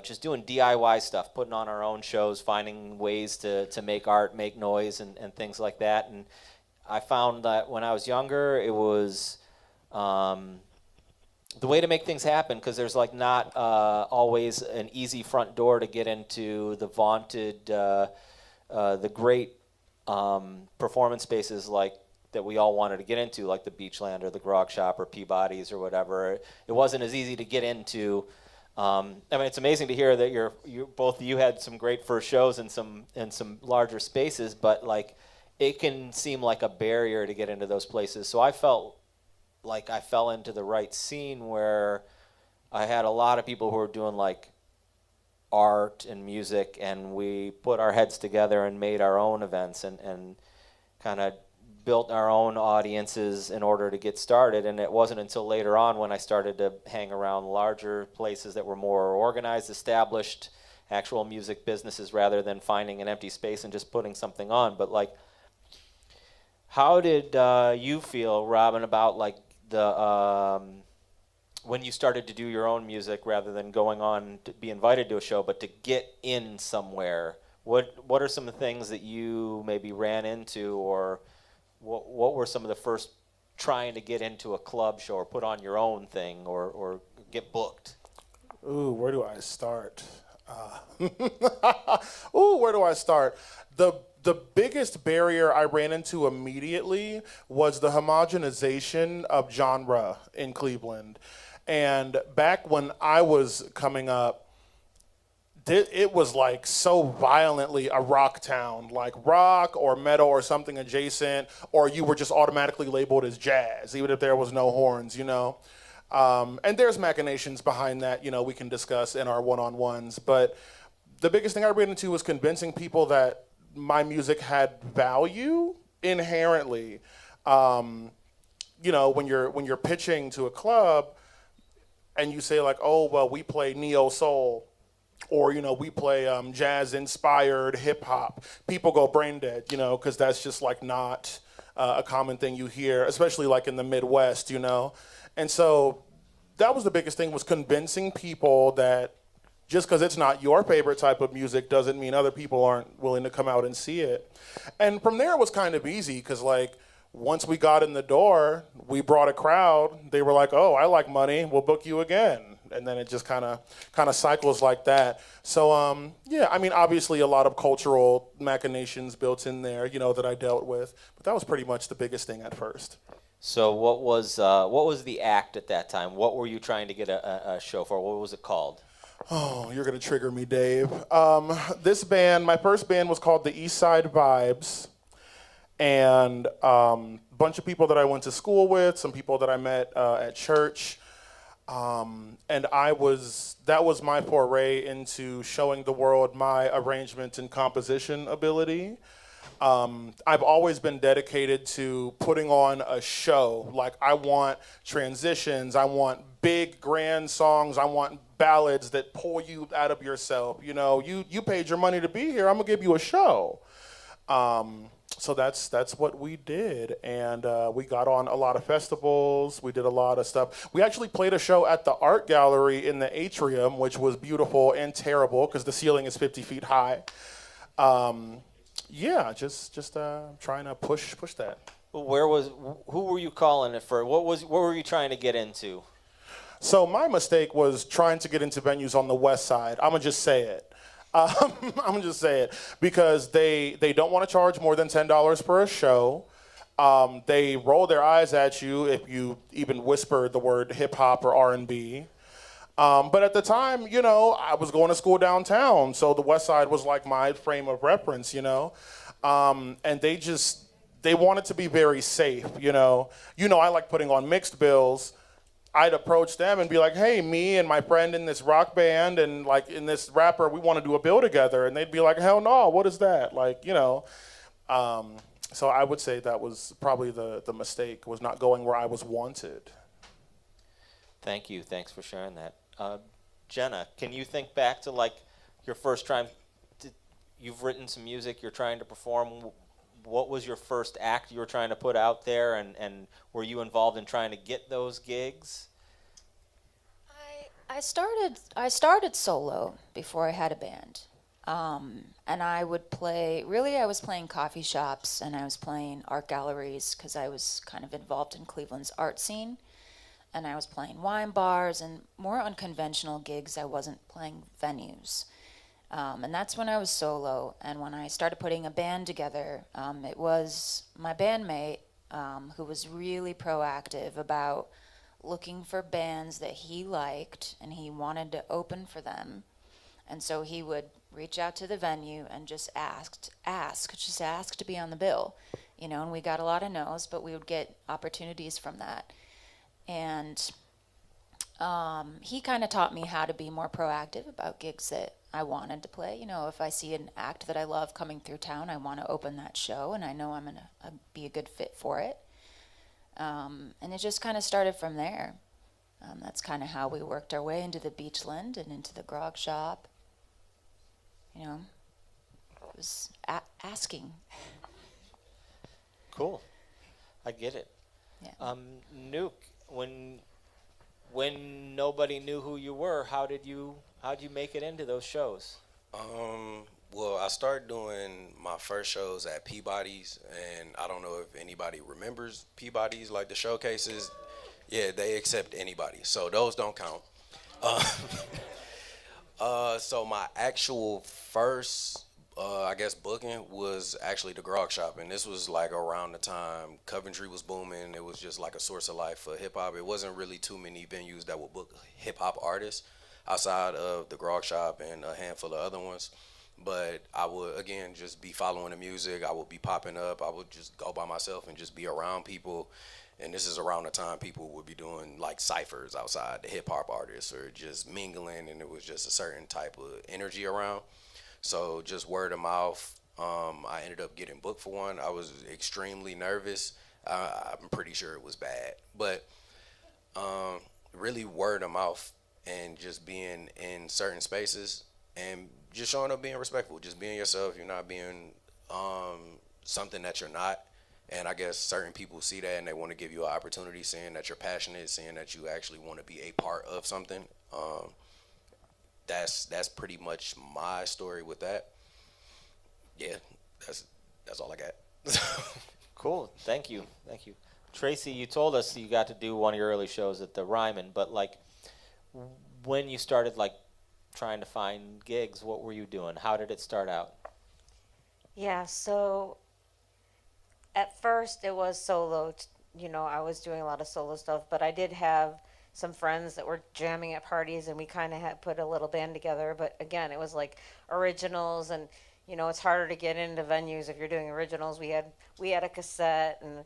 just doing DIY stuff, putting on our own shows, finding ways to make art, make noise, and things like that. And I found that when I was younger, it was the way to make things happen, because there's like not always an easy front door to get into the vaunted, the great performance spaces like that we all wanted to get into, like the Beachland or the Grog Shop or Peabody's or whatever. It wasn't as easy to get into. I mean, it's amazing to hear that you both of you had some great first shows in some larger spaces, but like it can seem like a barrier to get into those places. So I felt like I fell into the right scene where I had a lot of people who were doing like art and music, and we put our heads together and made our own events and kind of built our own audiences in order to get started. And it wasn't until later on when I started to hang around larger places that were more organized, established, actual music businesses, rather than finding an empty space and just putting something on. But like, how did you feel, Robin, about like the when you started to do your own music rather than going on to be invited to a show, but to get in somewhere? What are some of the things that you maybe ran into, or what were some of the first trying to get into a club show or put on your own thing or get booked? Ooh, where do I start? Where do I start? The biggest barrier I ran into immediately was the homogenization of genre in Cleveland. And back when I was coming up, it was like so violently a rock town, like rock or metal or something adjacent, or you were just automatically labeled as jazz, even if there was no horns, you know. And there's machinations behind that, you know, we can discuss in our one-on-ones. But the biggest thing I ran into was convincing people that my music had value inherently. You know, when you're pitching to a club and you say like, oh, well, we play neo soul, or, you know, we play jazz-inspired hip-hop, people go brain dead, you know, because that's just, like, not a common thing you hear, especially, like, in the Midwest, you know. And so that was the biggest thing, was convincing people that just because it's not your favorite type of music doesn't mean other people aren't willing to come out and see it. And from there, it was kind of easy, because, like, once we got in the door, we brought a crowd. They were like, oh, I like money, we'll book you again. And then it just kind of cycles like that. So yeah, I mean, obviously a lot of cultural machinations built in there, you know, that I dealt with. But that was pretty much the biggest thing at first. So what was the act at that time? What were you trying to get a show for? What was it called? Oh, you're gonna trigger me, Dave. This band, my first band was called the East Side Vibes. And a bunch of people that I went to school with, some people that I met at church. And that was my foray into showing the world my arrangement and composition ability. I've always been dedicated to putting on a show. Like, I want transitions, I want big, grand songs, I want ballads that pull you out of yourself. You know, you paid your money to be here, I'm gonna give you a show. So that's what we did, and we got on a lot of festivals. We did a lot of stuff. We actually played a show at the art gallery in the atrium, which was beautiful and terrible because the ceiling is 50 feet high. Yeah, just trying to push that. Who were you calling it for? What were you trying to get into? So my mistake was trying to get into venues on the west side. I'm gonna just say it. I'm gonna just say it because they don't want to charge more than $10 for a show. They roll their eyes at you if you even whisper the word hip hop or R&B. But at the time, you know, I was going to school downtown, so the West Side was like my frame of reference, you know. And they wanted to be very safe, you know. You know, I like putting on mixed bills. I'd approach them and be like, hey, me and my friend in this rock band and like in this rapper, we want to do a bill together. And they'd be like, hell no, what is that? Like, you know. So I would say that was probably the mistake, was not going where I was wanted. Thank you. Thanks for sharing that. Jenna, can you think back to like your first time you've written some music, you're trying to perform? What was your first act you were trying to put out there, and were you involved in trying to get those gigs? I started solo before I had a band. And I would play, really I was playing coffee shops and I was playing art galleries because I was kind of involved in Cleveland's art scene. And I was playing wine bars and more unconventional gigs. I wasn't playing venues. And that's when I was solo. And when I started putting a band together, it was my bandmate who was really proactive about looking for bands that he liked and he wanted to open for them. And so he would reach out to the venue and just ask to be on the bill, you know, and we got a lot of no's, but we would get opportunities from that. And he kind of taught me how to be more proactive about gigs that I wanted to play. You know, if I see an act that I love coming through town, I want to open that show, and I know I'm going to be a good fit for it. And it just kind of started from there. That's kind of how we worked our way into the Beachland and into the grog shop. You know, it was asking. Cool. I get it. Yeah. Nuke, when nobody knew who you were, how'd you make it into those shows? Well, I started doing my first shows at Peabody's, and I don't know if anybody remembers Peabody's, like the showcases. Yeah, they accept anybody, so those don't count. So my actual first, I guess, booking was actually the grog shop, and this was like around the time Coventry was booming. It was just like a source of life for hip hop. It wasn't really too many venues that would book hip hop artists. outside of the Grog Shop and a handful of other ones. But I would, again, just be following the music. I would be popping up. I would just go by myself and just be around people. And this is around the time people would be doing like ciphers outside, the hip hop artists, or just mingling, and it was just a certain type of energy around. So just word of mouth. I ended up getting booked for one. I was extremely nervous. I'm pretty sure it was bad, but really word of mouth and just being in certain spaces and just showing up being respectful, just being yourself. You're not being something that you're not. And I guess certain people see that and they want to give you an opportunity, seeing that you're passionate, seeing that you actually want to be a part of something. That's pretty much my story with that. Yeah, that's all I got. Cool. Thank you. Thank you. Tracy, you told us you got to do one of your early shows at the Ryman, but like when you started like trying to find gigs, what were you doing? How did it start out? Yeah, so at first it was solo. I was doing a lot of solo stuff, but I did have some friends that were jamming at parties, and we kind of had put a little band together. But again, it was like originals, and it's harder to get into venues if you're doing originals. We had a cassette, and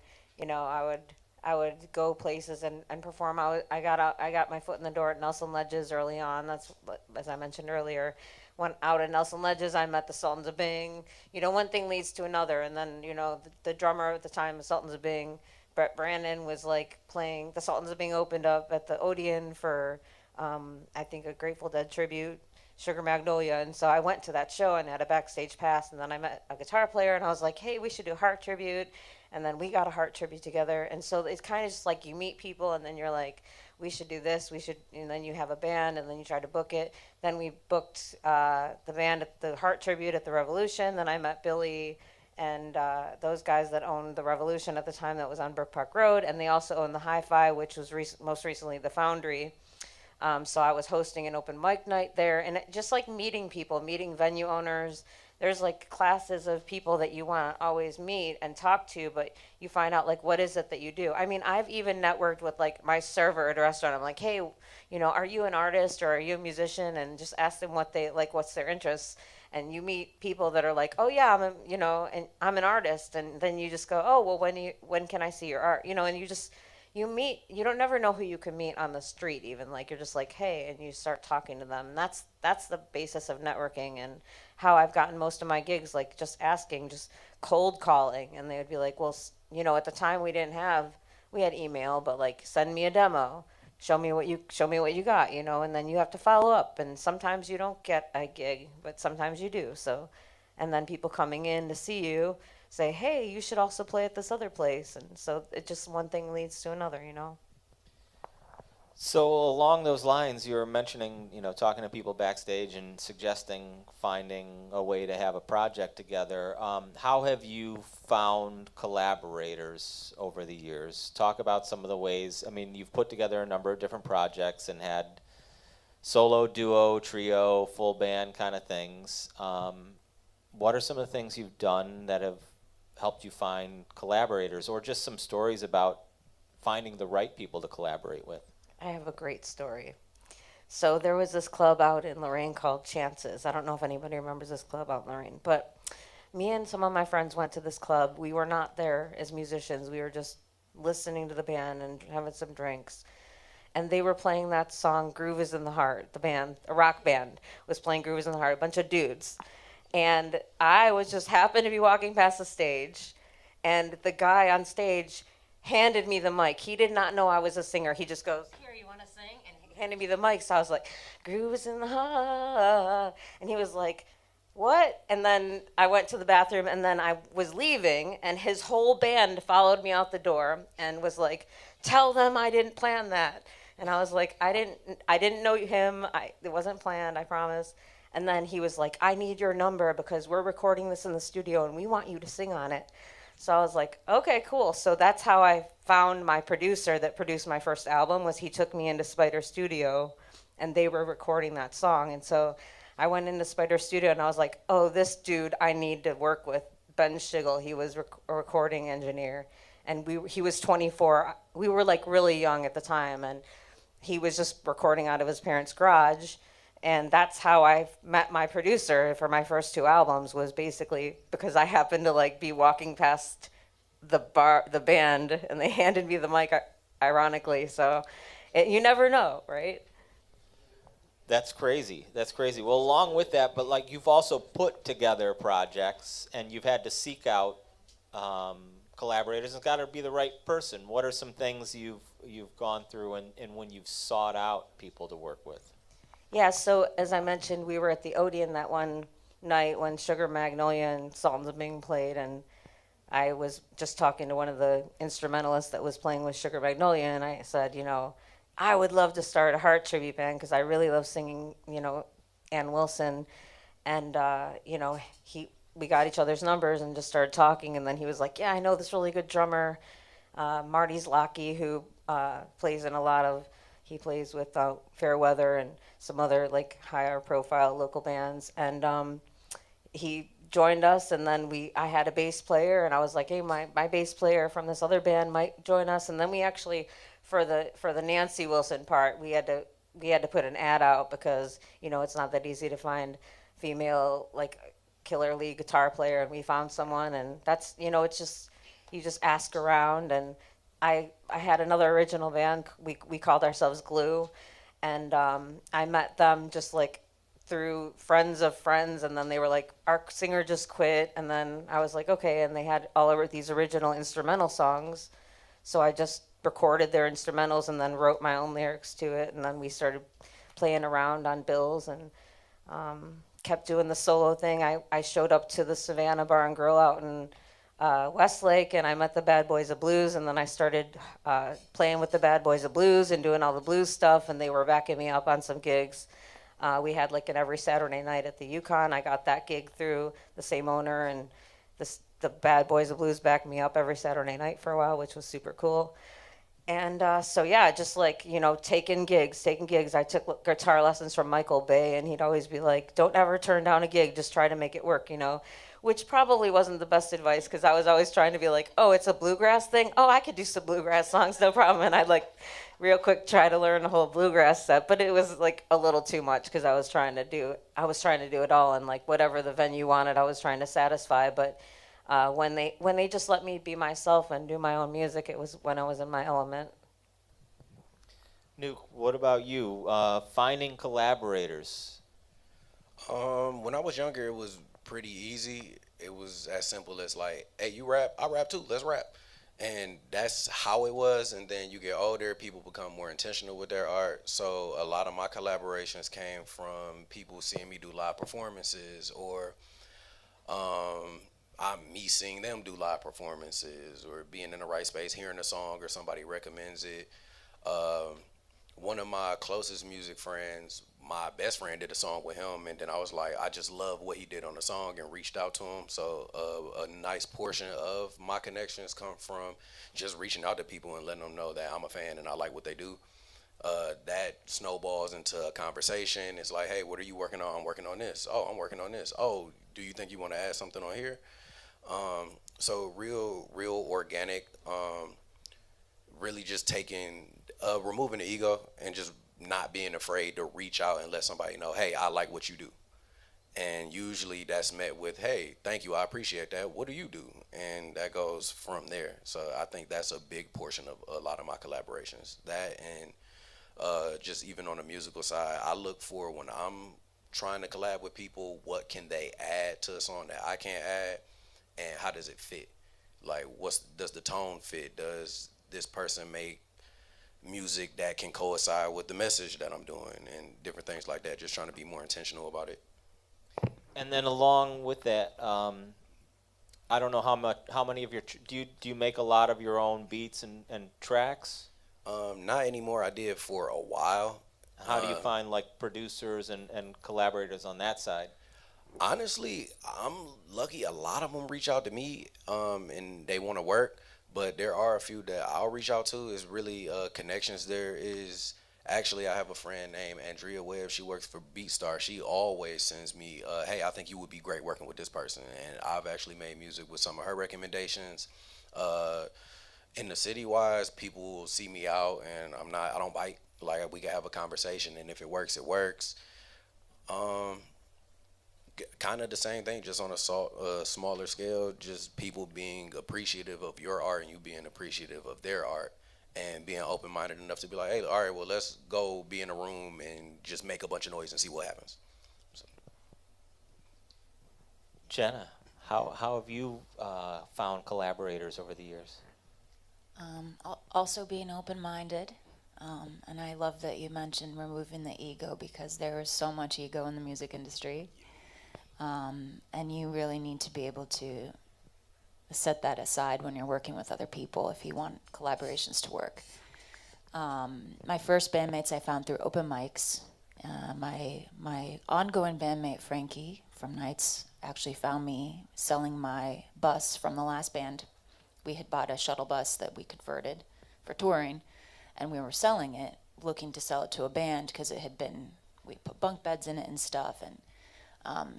I would go places and perform. I got my foot in the door at Nelson Ledges early on. That's as I mentioned earlier. Went out at Nelson Ledges. I met the Sultans of Bing. One thing leads to another, and then the drummer at the time, the Sultans of Bing, Brett Brandon, was like playing. The Sultans of Bing opened up at the Odeon for I think a Grateful Dead tribute, Sugar Magnolia, and so I went to that show and had a backstage pass, and then I met a guitar player, and I was like, hey, we should do Heart tribute, and then we got a Heart tribute together, and so it's kind of just like you meet people, and then you're like, we should do this, and then you have a band, and then you try to book it. Then we booked the band at the Heart tribute at the Revolution. Then I met Billy and those guys that owned the Revolution at the time that was on Brook Park Road, and they also owned the Hi-Fi, which was most recently the Foundry. So I was hosting an open mic night there, and just like meeting people, meeting venue owners. There's like classes of people that you want to always meet and talk to, but you find out like what is it that you do. I mean, I've even networked with like my server at a restaurant. I'm like, hey, are you an artist or are you a musician? And just ask them what they like, what's their interests. And you meet people that are like, oh yeah, and I'm an artist. And then you just go, oh well, when can I see your art? And you meet. You don't never know who you can meet on the street. Even like you're just like, hey, and you start talking to them. And that's the basis of networking and how I've gotten most of my gigs, like just asking, just cold calling, and they would be like, well, at the time we had email, but like send me a demo, show me what you got, and then you have to follow up, and sometimes you don't get a gig, but sometimes you do. So, and then people coming in to see you say, hey, you should also play at this other place, and so it just one thing leads to another. So along those lines, you were mentioning, talking to people backstage and suggesting finding a way to have a project together. How have you found collaborators over the years? Talk about some of the ways. I mean, you've put together a number of different projects and had solo, duo, trio, full band kind of things. What are some of the things you've done that have helped you find collaborators, or just some stories about finding the right people to collaborate with? I have a great story. So there was this club out in Lorraine called Chances. I don't know if anybody remembers this club out in Lorraine, but me and some of my friends went to this club. We were not there as musicians. We were just listening to the band and having some drinks. And they were playing that song, Groove is in the Heart. The band, a rock band, was playing Groove is in the Heart, a bunch of dudes. And I was just happened to be walking past the stage, and the guy on stage handed me the mic. He did not know I was a singer. He just goes, here, you want to sing? And he handed me the mic. So I was like, groove is in the heart. And he was like, what? And then I went to the bathroom, and then I was leaving, and his whole band followed me out the door and was like, tell them I didn't plan that. And I was like, I didn't know him. It wasn't planned, I promise. And then he was like, I need your number because we're recording this in the studio and we want you to sing on it. So I was like, okay, cool. So that's how I found my producer that produced my first album. Was he took me into Spider Studio, and they were recording that song. And so I went into Spider Studio, and I was like, oh, this dude I need to work with, Ben Schigel. He was a recording engineer, and he was 24. We were like really young at the time, and he was just recording out of his parents' garage. And that's how I met my producer for my first two albums, was basically because I happened to like be walking past the band, and they handed me the mic, ironically. So you never know, right? That's crazy. That's crazy. Well, along with that, but like you've also put together projects and you've had to seek out collaborators. It's got to be the right person. What are some things you've gone through and when you've sought out people to work with? Yeah, so as I mentioned, we were at the Odeon that one night when Sugar Magnolia and Songs of Being played, and I was just talking to one of the instrumentalists that was playing with Sugar Magnolia, and I said, I would love to start a Heart tribute band because I really love singing, Ann Wilson, and we got each other's numbers and just started talking, and then he was like, yeah, I know this really good drummer, Marty Zlocki, who plays in a lot of, he plays with Fairweather and some other like higher profile local bands, and he joined us, and then I had a bass player, and I was like, hey, my bass player from this other band might join us, and then we actually, for the Nancy Wilson part, we had to put an ad out because it's not that easy to find female like killer lead guitar player, and we found someone, and that's it's just you just ask around, and I had another original band, we called ourselves Glue, and I met them just like through friends of friends, and then they were like, our singer just quit, and then I was like, okay, and they had all over these original instrumental songs, so I just recorded their instrumentals and then wrote my own lyrics to it, and then we started playing around on bills, and kept doing the solo thing. I showed up to the Savannah Bar and Grill out in Westlake, and I met the Bad Boys of Blues, and then I started playing with the Bad Boys of Blues and doing all the blues stuff, and they were backing me up on some gigs. We had like an every Saturday night at the Yukon. I got that gig through the same owner, and the Bad Boys of Blues backed me up every Saturday night for a while, which was super cool. And so yeah, just like taking gigs. I took guitar lessons from Michael Bay, and he'd always be like, "Don't ever turn down a gig. Just try to make it work." Which probably wasn't the best advice because I was always trying to be like, "Oh, it's a bluegrass thing. Oh, I could do some bluegrass songs, no problem." And I'd like real quick try to learn the whole bluegrass set, but it was like a little too much because I was trying to do it all, and like whatever the venue wanted, I was trying to satisfy. But when they just let me be myself and do my own music, it was when I was in my element. Nuke, what about you? Finding collaborators. When I was younger, it was pretty easy. It was as simple as like, hey, you rap, I rap too, let's rap. And that's how it was. And then you get older, people become more intentional with their art. So a lot of my collaborations came from people seeing me do live performances, or me seeing them do live performances, or being in the right space, hearing a song, or somebody recommends it. One of my closest music friends, my best friend, did a song with him, and then I was like, I just love what he did on the song, and reached out to him. So a nice portion of my connections come from just reaching out to people and letting them know that I'm a fan and I like what they do. That snowballs into a conversation. It's like, hey, what are you working on? I'm working on this. Oh, I'm working on this. Oh, do you think you want to add something on here? So real organic, really just removing the ego and just not being afraid to reach out and let somebody know, hey, I like what you do. And usually that's met with, hey, thank you, I appreciate that. What do you do? And that goes from there. So I think that's a big portion of a lot of my collaborations. That, and just even on the musical side, I look for, when I'm trying to collab with people, what can they add to a song that I can't add, and how does it fit? Like, does the tone fit? Does this person make music that can coincide with the message that I'm doing, and different things like that? Just trying to be more intentional about it. And then along with that, I don't know how many of your do you make a lot of your own beats and tracks? Not anymore. I did for a while. How do you find like producers and collaborators on that side? Honestly, I'm lucky. A lot of them reach out to me, and they want to work. But there are a few that I'll reach out to. Is really connections. There is actually, I have a friend named Andrea Webb. She works for BeatStar. She always sends me, hey, I think you would be great working with this person. And I've actually made music with some of her recommendations. In the city wise, people will see me out, and I don't bite. Like, we can have a conversation, and if it works, it works. Um, Kind of the same thing, just on a smaller scale. Just people being appreciative of your art and you being appreciative of their art, and being open-minded enough to be like, hey, all right, well, let's go be in a room and just make a bunch of noise and see what happens. So, Jenna, how have you found collaborators over the years? Also being open-minded, and I love that you mentioned removing the ego, because there is so much ego in the music industry, and you really need to be able to set that aside when you're working with other people if you want collaborations to work. My first bandmates I found through open mics. My ongoing bandmate Frankie from Nights actually found me selling my bus from the last band. We had bought a shuttle bus that we converted for touring, and we were selling it, looking to sell it to a band because it had been, we put bunk beds in it and stuff. And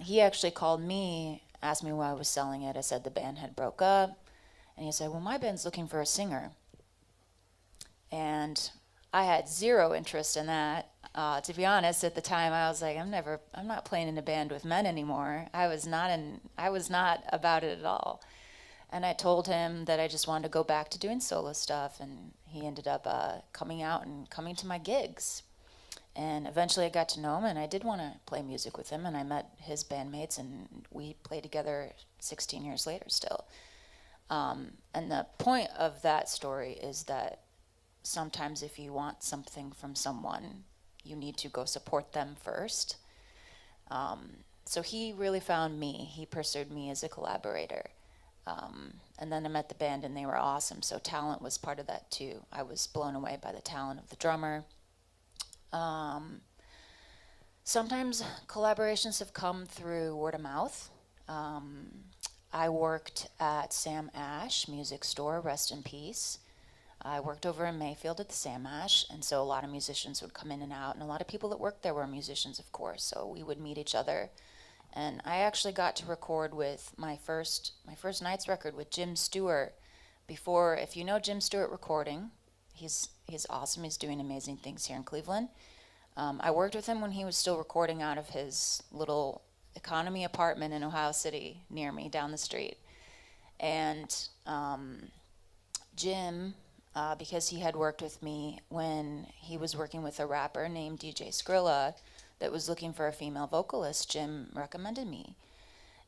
he actually called me, asked me why I was selling it. I said the band had broke up, and he said, well, my band's looking for a singer. And I had zero interest in that. To be honest, at the time, I was like, I'm not playing in a band with men anymore. I was not about it at all. And I told him that I just wanted to go back to doing solo stuff, and he ended up coming out and coming to my gigs. And eventually I got to know him, and I did want to play music with him, and I met his bandmates, and we played together 16 years later still. And the point of that story is that sometimes if you want something from someone, you need to go support them first. So he really found me. He pursued me as a collaborator. And then I met the band, and they were awesome. So talent was part of that too. I was blown away by the talent of the drummer. Sometimes collaborations have come through word of mouth. I worked at Sam Ash Music Store, rest in peace. I worked over in Mayfield at the Sam Ash, and so a lot of musicians would come in and out, and a lot of people that worked there were musicians, of course, so we would meet each other. And I actually got to record with my first Nights record with Jim Stewart before. If you know Jim Stewart Recording, he's awesome. He's doing amazing things here in Cleveland. I worked with him when he was still recording out of his little economy apartment in Ohio City near me down the street. And Jim, because he had worked with me when he was working with a rapper named DJ Skrilla that was looking for a female vocalist, Jim recommended me.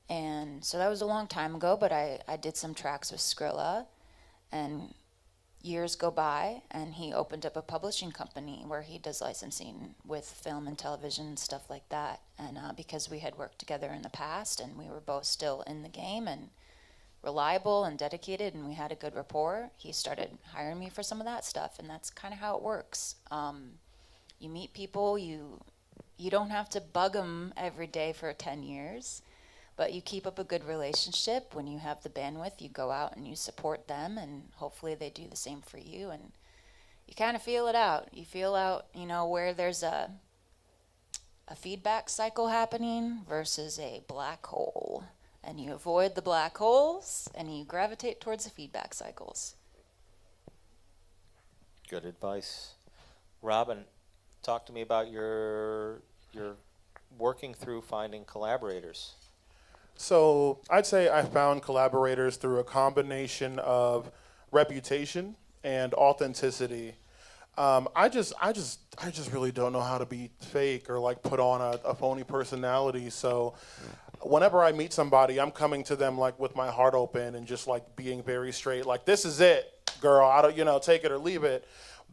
And so that was a long time ago, but I did some tracks with Skrilla, and years go by, and he opened up a publishing company where he does licensing with film and television and stuff like that. And because we had worked together in the past, and we were both still in the game and reliable and dedicated, and we had a good rapport, he started hiring me for some of that stuff, and that's kind of how it works. You meet people, you don't have to bug them every day for 10 years, but you keep up a good relationship. When you have the bandwidth, you go out and you support them, and hopefully they do the same for you, and you kind of feel it out. You feel out, where there's a feedback cycle happening versus a black hole, and you avoid the black holes, and you gravitate towards the feedback cycles. Good advice. Robin, talk to me about your working through finding collaborators. So I'd say I found collaborators through a combination of reputation and authenticity. I just really don't know how to be fake or like put on a phony personality. So whenever I meet somebody, I'm coming to them like with my heart open and just like being very straight. Like, this is it, girl. I don't, take it or leave it.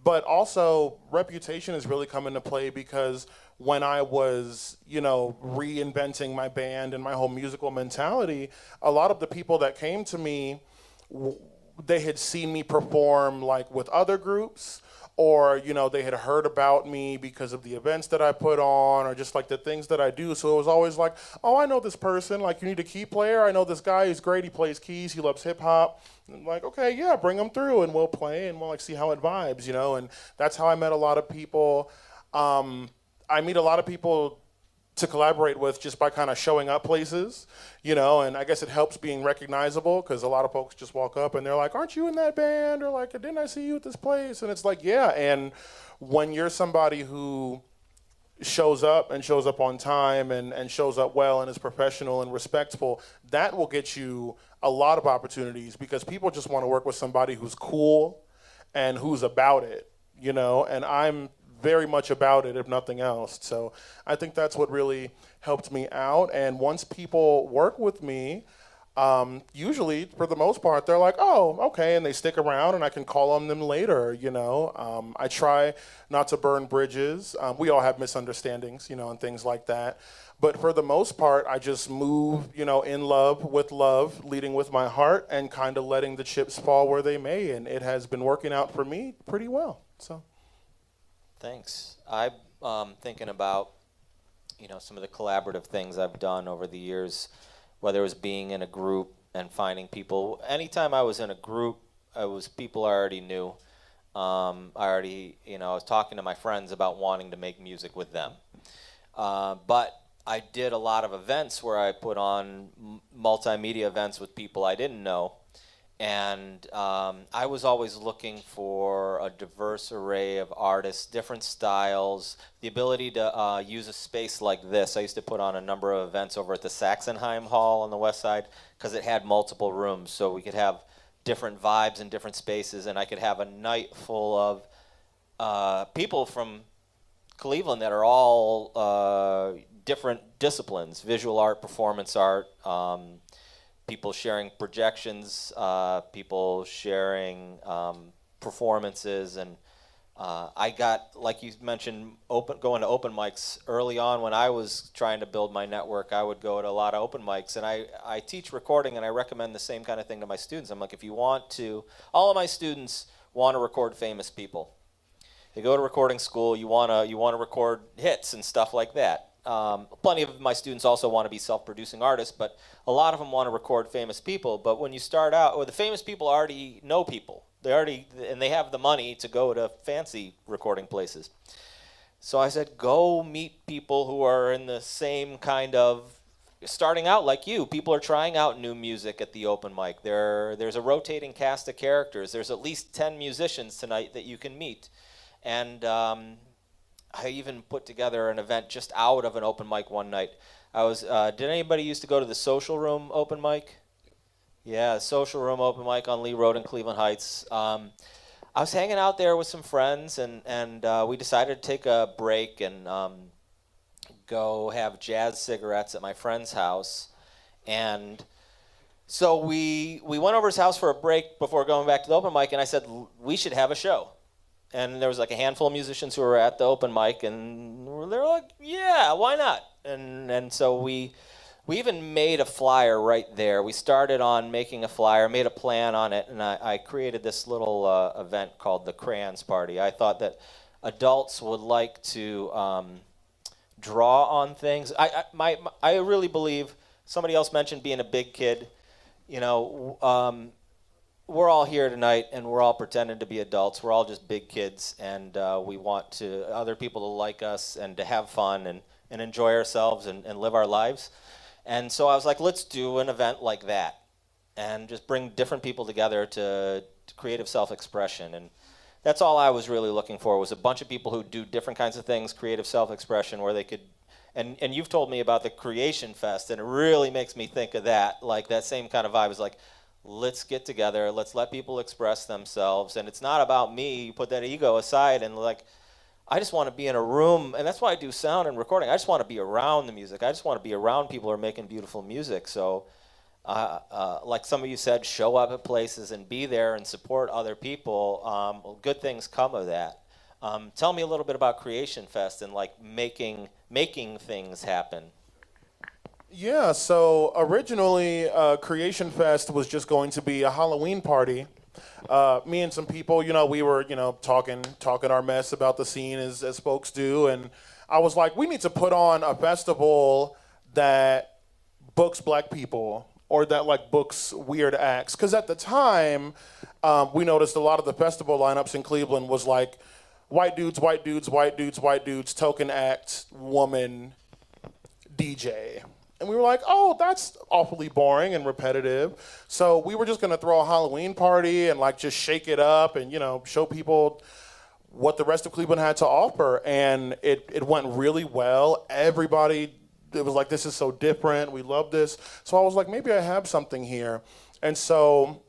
But also reputation has really come into play because when I was, reinventing my band and my whole musical mentality, a lot of the people that came to me, they had seen me perform like with other groups, or, they had heard about me because of the events that I put on, or just like the things that I do. So it was always like, oh, I know this person. Like, you need a key player? I know this guy. He's great. He plays keys. He loves hip hop. And like, okay, yeah, bring him through and we'll play and we'll like see how it vibes, And that's how I met a lot of people. I meet a lot of people to collaborate with just by kind of showing up places, and I guess it helps being recognizable because a lot of folks just walk up and they're like, aren't you in that band? Or like, didn't I see you at this place? And it's like, yeah. And when you're somebody who shows up and shows up on time and shows up well and is professional and respectful, that will get you a lot of opportunities because people just want to work with somebody who's cool and who's about it, you know, and I'm very much about it, if nothing else. So I think that's what really helped me out. And once people work with me, usually, for the most part, they're like, oh, okay, and they stick around, and I can call on them later, you know. I try not to burn bridges. We all have misunderstandings, you know, and things like that. But for the most part, I just move, you know, in love, leading with my heart, and kind of letting the chips fall where they may. And it has been working out for me pretty well. So, thanks. I'm thinking about, you know, some of the collaborative things I've done over the years, whether it was being in a group and finding people. Anytime I was in a group, it was people I already knew. I was talking to my friends about wanting to make music with them. But I did a lot of events where I put on multimedia events with people I didn't know. And I was always looking for a diverse array of artists, different styles, the ability to use a space like this. I used to put on a number of events over at the Saxonheim Hall on the west side because it had multiple rooms, so we could have different vibes in different spaces, and I could have a night full of people from Cleveland that are all different disciplines: visual art, performance art, people sharing projections, people sharing performances, and I got, like you mentioned, going to open mics early on. When I was trying to build my network, I would go to a lot of open mics, and I teach recording, and I recommend the same kind of thing to my students. I'm like, if you want to, all of my students want to record famous people. They go to recording school, you want to record hits and stuff like that. Plenty of my students also want to be self-producing artists, but a lot of them want to record famous people. But when you start out, the famous people already know people. And they have the money to go to fancy recording places. So I said, go meet people who are in the same kind of, starting out like you. People are trying out new music at the open mic. There's a rotating cast of characters. There's at least 10 musicians tonight that you can meet. And I even put together an event just out of an open mic one night. Did anybody used to go to the Social Room open mic? Yeah, the Social Room open mic on Lee Road in Cleveland Heights. I was hanging out there with some friends, and we decided to take a break and go have jazz cigarettes at my friend's house. And so we went over to his house for a break before going back to the open mic, and I said, we should have a show. And there was like a handful of musicians who were at the open mic, and they were like, yeah, why not? And so we even made a flyer right there. We started on making a flyer, made a plan on it, and I created this little event called the Crayons Party. I thought that adults would like to draw on things. I really believe, somebody else mentioned being a big kid. You know, we're all here tonight, and we're all pretending to be adults. We're all just big kids, and we want other people to like us and to have fun and enjoy ourselves and live our lives. And so I was like, let's do an event like that and just bring different people together to creative self-expression. And that's all I was really looking for, was a bunch of people who do different kinds of things, creative self-expression, where they could. And you've told me about the Creation Fest, and it really makes me think of that. Like, that same kind of vibe is like, let's get together, let's let people express themselves. And it's not about me. You put that ego aside, and like, I just want to be in a room, and that's why I do sound and recording. I just want to be around the music. I just want to be around people who are making beautiful music. So like some of you said, show up at places and be there and support other people. Good things come of that. Tell me a little bit about Creation Fest and like making things happen. Yeah, so originally Creation Fest was just going to be a Halloween party. Me and some people, you know, we were, you know, talking our mess about the scene as folks do, and I was like, we need to put on a festival that books black people, or that like books weird acts. Because at the time, we noticed a lot of the festival lineups in Cleveland was like white dudes, white dudes, white dudes, white dudes, token act, woman, DJ. And we were like, oh, that's awfully boring and repetitive. So we were just going to throw a Halloween party and like just shake it up and, you know, show people what the rest of Cleveland had to offer, and it went really well. Everybody, it was like, this is so different. We love this. So I was like, maybe I have something here. And so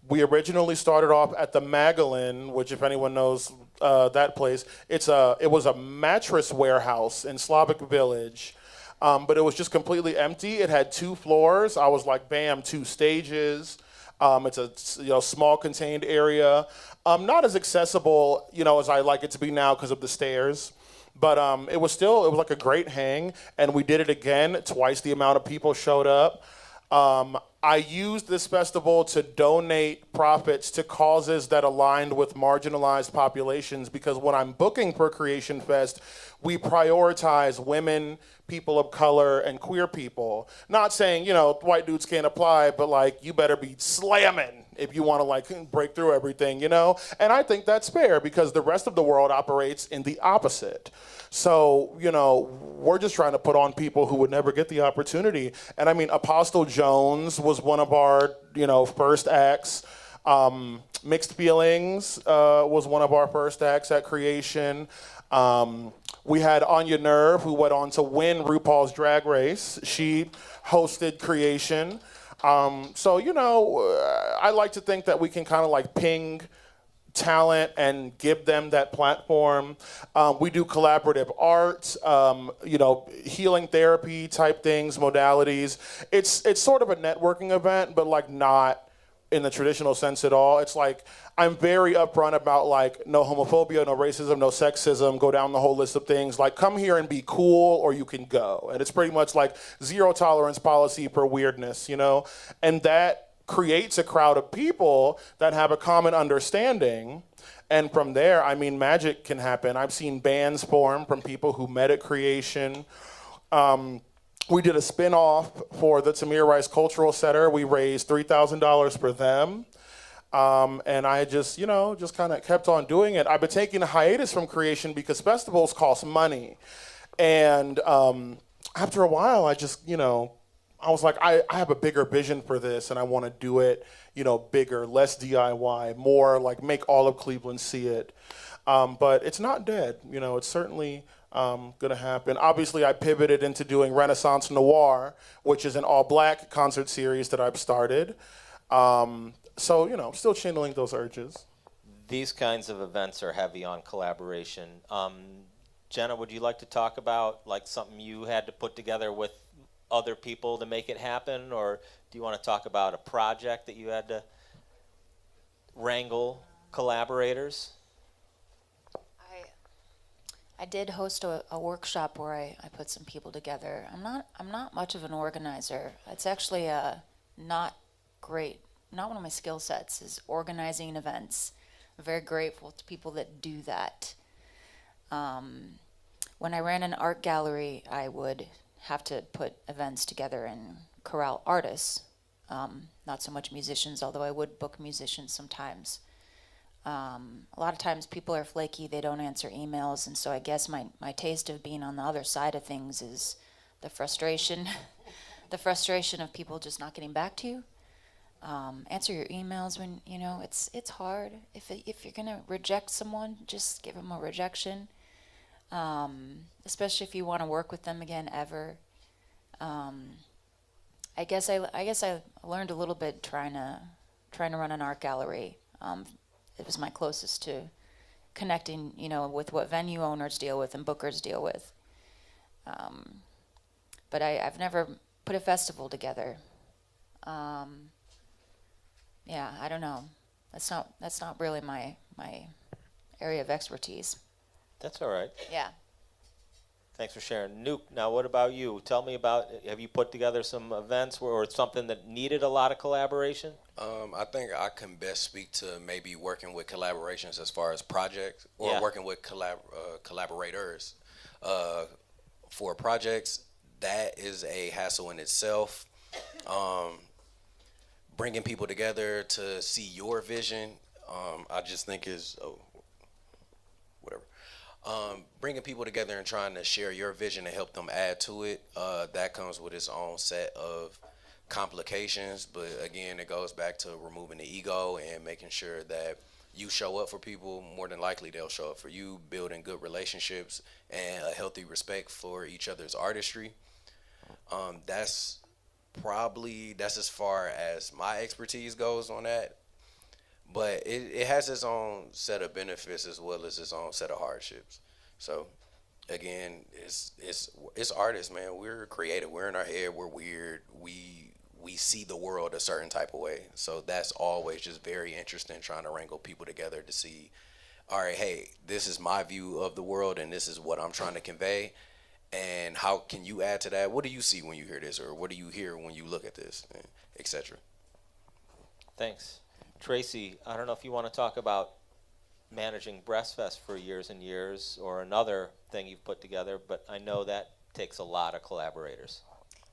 we originally started off at the Magdalene, which, if anyone knows that place, it was a mattress warehouse in Slavic Village. But it was just completely empty. It had 2 floors. I was like, bam, 2 stages. It's a small contained area. Not as accessible, as I like it to be now because of the stairs. But it was like a great hang, and we did it again. Twice the amount of people showed up. I used this festival to donate profits to causes that aligned with marginalized populations, because when I'm booking for Creation Fest, we prioritize women, people of color, and queer people. Not saying, white dudes can't apply, but like, you better be slamming if you want to like break through everything, And I think that's fair because the rest of the world operates in the opposite. So, we're just trying to put on people who would never get the opportunity. And I mean, Apostle Jones was one of our, first acts. Mixed Feelings was one of our first acts at Creation. We had Anya Nerve, who went on to win RuPaul's Drag Race. She hosted Creation. So, I like to think that we can kind of like ping talent and give them that platform. We do collaborative art, healing therapy type things, modalities. It's sort of a networking event, but like not in the traditional sense at all. It's like, I'm very upfront about like no homophobia, no racism, no sexism, go down the whole list of things. Like, come here and be cool or you can go. And it's pretty much like zero tolerance policy for weirdness, And that creates a crowd of people that have a common understanding. And from there, I mean, magic can happen. I've seen bands form from people who met at Creation. We did a spin-off for the Tamir Rice Cultural Center. We raised $3,000 for them. And I just kind of kept on doing it. I've been taking a hiatus from Creation because festivals cost money. And after a while, I just, I was like, I have a bigger vision for this and I want to do it, bigger, less DIY, more like make all of Cleveland see it. But it's not dead, it's certainly going to happen. Obviously, I pivoted into doing Renaissance Noir, which is an all-black concert series that I've started. So, still channeling those urges. These kinds of events are heavy on collaboration. Jenna, would you like to talk about like something you had to put together with other people to make it happen, or do you want to talk about a project that you had to wrangle collaborators? I did host a workshop where I put some people together. I'm not much of an organizer. It's actually not one of my skill sets is organizing events. I'm very grateful to people that do that. When I ran an art gallery, I would have to put events together and corral artists, not so much musicians, although I would book musicians sometimes. A lot of times people are flaky, they don't answer emails, and so I guess my taste of being on the other side of things is the frustration, the frustration of people just not getting back to you. Answer your emails when, it's hard. If you're going to reject someone, just give them a rejection, especially if you want to work with them again ever. I guess I learned a little bit trying to run an art gallery. It was my closest to connecting, with what venue owners deal with and bookers deal with. But I've never put a festival together. Yeah, I don't know. That's not really my area of expertise. That's all right. Yeah. Thanks for sharing. Nuke, now what about you? Tell me about, have you put together some events or it's something that needed a lot of collaboration? I think I can best speak to maybe working with collaborations as far as projects or working with collaborators. For projects, that is a hassle in itself. Bringing people together to see your vision, I just think is, whatever. Bringing people together and trying to share your vision and help them add to it, that comes with its own set of complications. But again, it goes back to removing the ego and making sure that you show up for people, more than likely they'll show up for you. Building good relationships and a healthy respect for each other's artistry. That's that's as far as my expertise goes on that. But it has its own set of benefits as well as its own set of hardships. So again, it's artists, man. We're creative. We're in our head. We're weird. We see the world a certain type of way. So that's always just very interesting, trying to wrangle people together to see, all right, hey, this is my view of the world, and this is what I'm trying to convey. And how can you add to that? What do you see when you hear this, or what do you hear when you look at this, etc. Thanks. Tracy, I don't know if you want to talk about managing Breastfest for years and years or another thing you've put together, but I know that takes a lot of collaborators.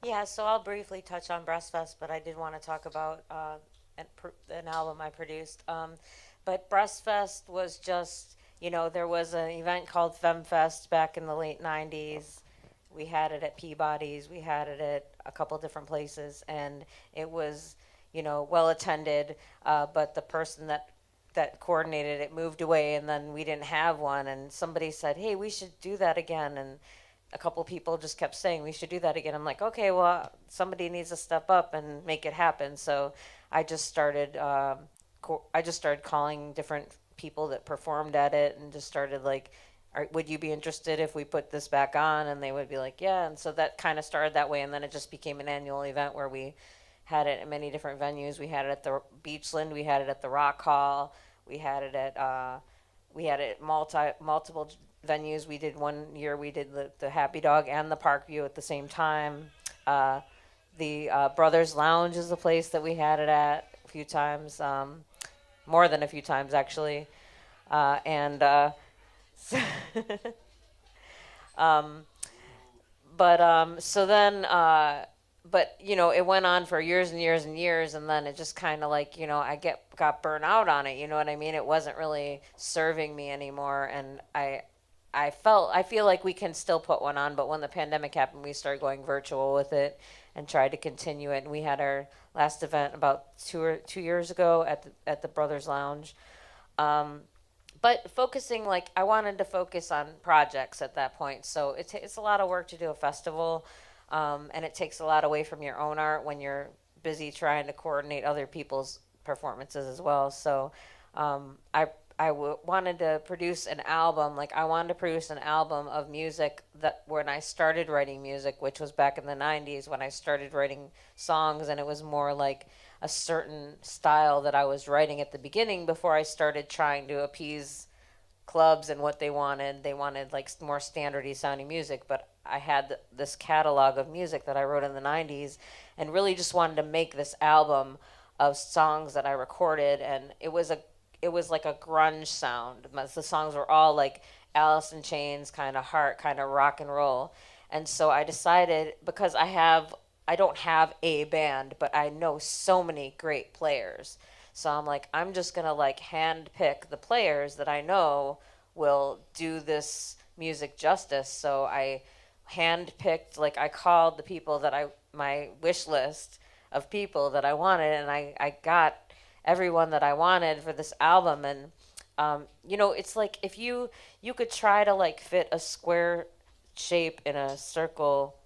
Yeah, so I'll briefly touch on Breastfest, but I did want to talk about an album I produced. But Breastfest was just, there was an event called FemFest back in the late 90s. We had it at Peabody's. We had it at a couple different places, and it was, well attended. But the person that coordinated it moved away, and then we didn't have one. And somebody said, "Hey, we should do that again." And a couple people just kept saying we should do that again. I'm like, okay, well, somebody needs to step up and make it happen. So I just started. I just started calling different people that performed at it, and just started like, would you be interested if we put this back on? And they would be like, yeah. And so that kind of started that way, and then it just became an annual event where we had it at many different venues. We had it at the Beachland. We had it at the Rock Hall. We had it at multiple venues. We did one year. We did the Happy Dog and the Parkview at the same time. The Brothers Lounge is the place that we had it at a few times, more than a few times actually, so then. But it went on for years and years and years, and then it just kind of like I got burnt out on it. You know what I mean? It wasn't really serving me anymore, and I feel like we can still put one on, but when the pandemic happened, we started going virtual with it and tried to continue it. And we had our last event about 2 years ago at the Brothers Lounge. But focusing, I wanted to focus on projects at that point. So it's a lot of work to do a festival. And it takes a lot away from your own art when you're busy trying to coordinate other people's performances as well. So wanted to produce an album. I wanted to produce an album of music that when I started writing music, which was back in the 90s when I started writing songs, and it was more like a certain style that I was writing at the beginning before I started trying to appease clubs and what they wanted. They wanted more standardy sounding music, but I had this catalog of music that I wrote in the 90s and really just wanted to make this album of songs that I recorded, and it was like a grunge sound. The songs were all like Alice in Chains, kind of heart, kind of rock and roll. And so I decided, because I don't have a band, but I know so many great players. So I'm like, I'm just going to hand pick the players that I know will do this music justice. So I hand picked, I called the people that my wish list of people that I wanted, and I got everyone that I wanted for this album. And, it's like if you could try to fit a square shape in a circle,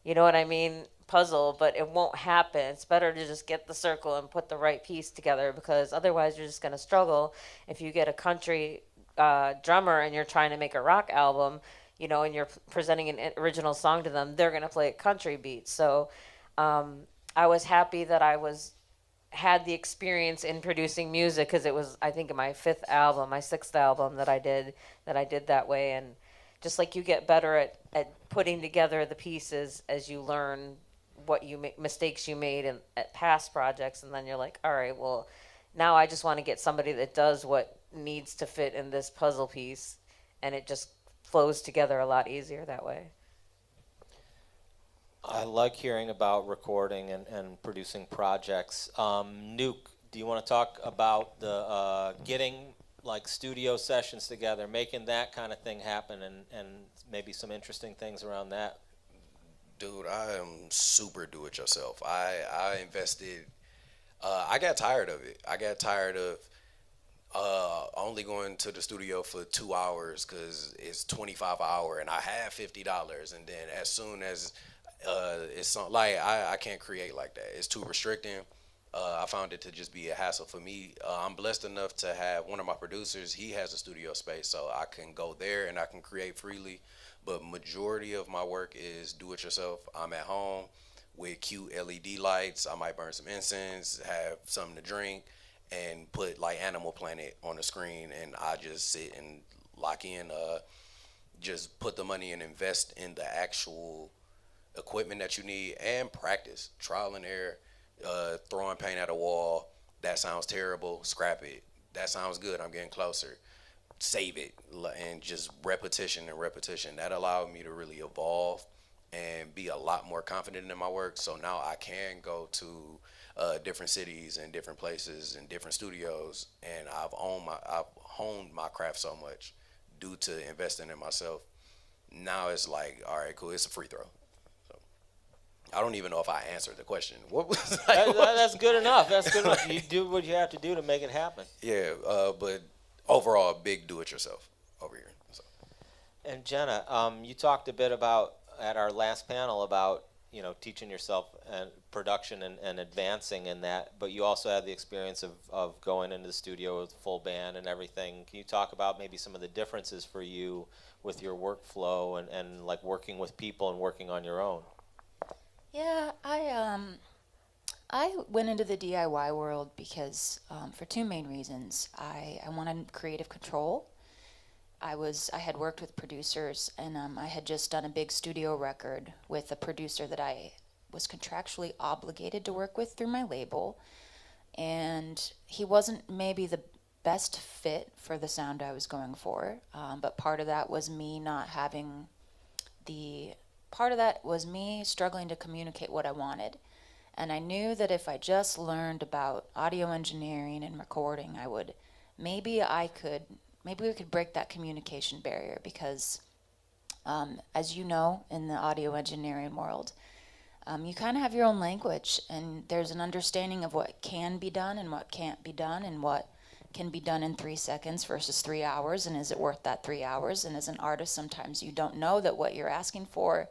you know what I mean? Puzzle, but it won't happen. It's better to just get the circle and put the right piece together, because otherwise you're just going to struggle. If you get a country drummer and you're trying to make a rock album, and you're presenting an original song to them, they're going to play a country beat. So I was happy that had the experience in producing music, because it was, I think, my sixth album that I did that way. And just you get better at putting together the pieces as you learn what mistakes you made at past projects, and then you're like, all right, well, now I just want to get somebody that does what needs to fit in this puzzle piece, and it just flows together a lot easier that way. I like hearing about recording and producing projects. Nuke, do you want to talk about the getting studio sessions together, making that kind of thing happen, and maybe some interesting things around that? Dude, I am super do-it-yourself. I invested. I got tired of it. I got tired of Only going to the studio for 2 hours because it's 25 an hour, and I have $50. And then as soon as it's like I can't create like that. It's too restricting. I found it to just be a hassle for me. I'm blessed enough to have one of my producers. He has a studio space, so I can go there and I can create freely. But majority of my work is do it yourself. I'm at home with cute LED lights. I might burn some incense, have something to drink, and put like Animal Planet on the screen, and I just sit and lock in. Just put the money and invest in the actual equipment that you need and practice, trial and error. Throwing paint at a wall, that sounds terrible, scrap it. That sounds good, I'm getting closer. Save it, and just repetition and repetition. That allowed me to really evolve and be a lot more confident in my work. So now I can go to different cities and different places and different studios, and I've honed my craft so much due to investing in myself. Now it's like, all right, cool, it's a free throw. I don't even know if I answered the question. What was That's good enough. That's good enough. You do what you have to do to make it happen. Yeah, but overall, big do-it-yourself over here. So. And Jenna, you talked a bit about at our last panel about teaching yourself and production and advancing in that, but you also had the experience of going into the studio with full band and everything. Can you talk about maybe some of the differences for you with your workflow and like working with people and working on your own? Yeah, I went into the DIY world because for two main reasons. I wanted creative control. I had worked with producers, and I had just done a big studio record with a producer that I was contractually obligated to work with through my label, and he wasn't maybe the best fit for the sound I was going for, but part of that was me struggling to communicate what I wanted. And I knew that if I just learned about audio engineering and recording, maybe we could break that communication barrier, because as you know, in the audio engineering world, you kind of have your own language, and there's an understanding of what can be done and what can't be done, and what can be done in 3 seconds versus 3 hours, and is it worth that 3 hours? And as an artist, sometimes you don't know that what you're asking for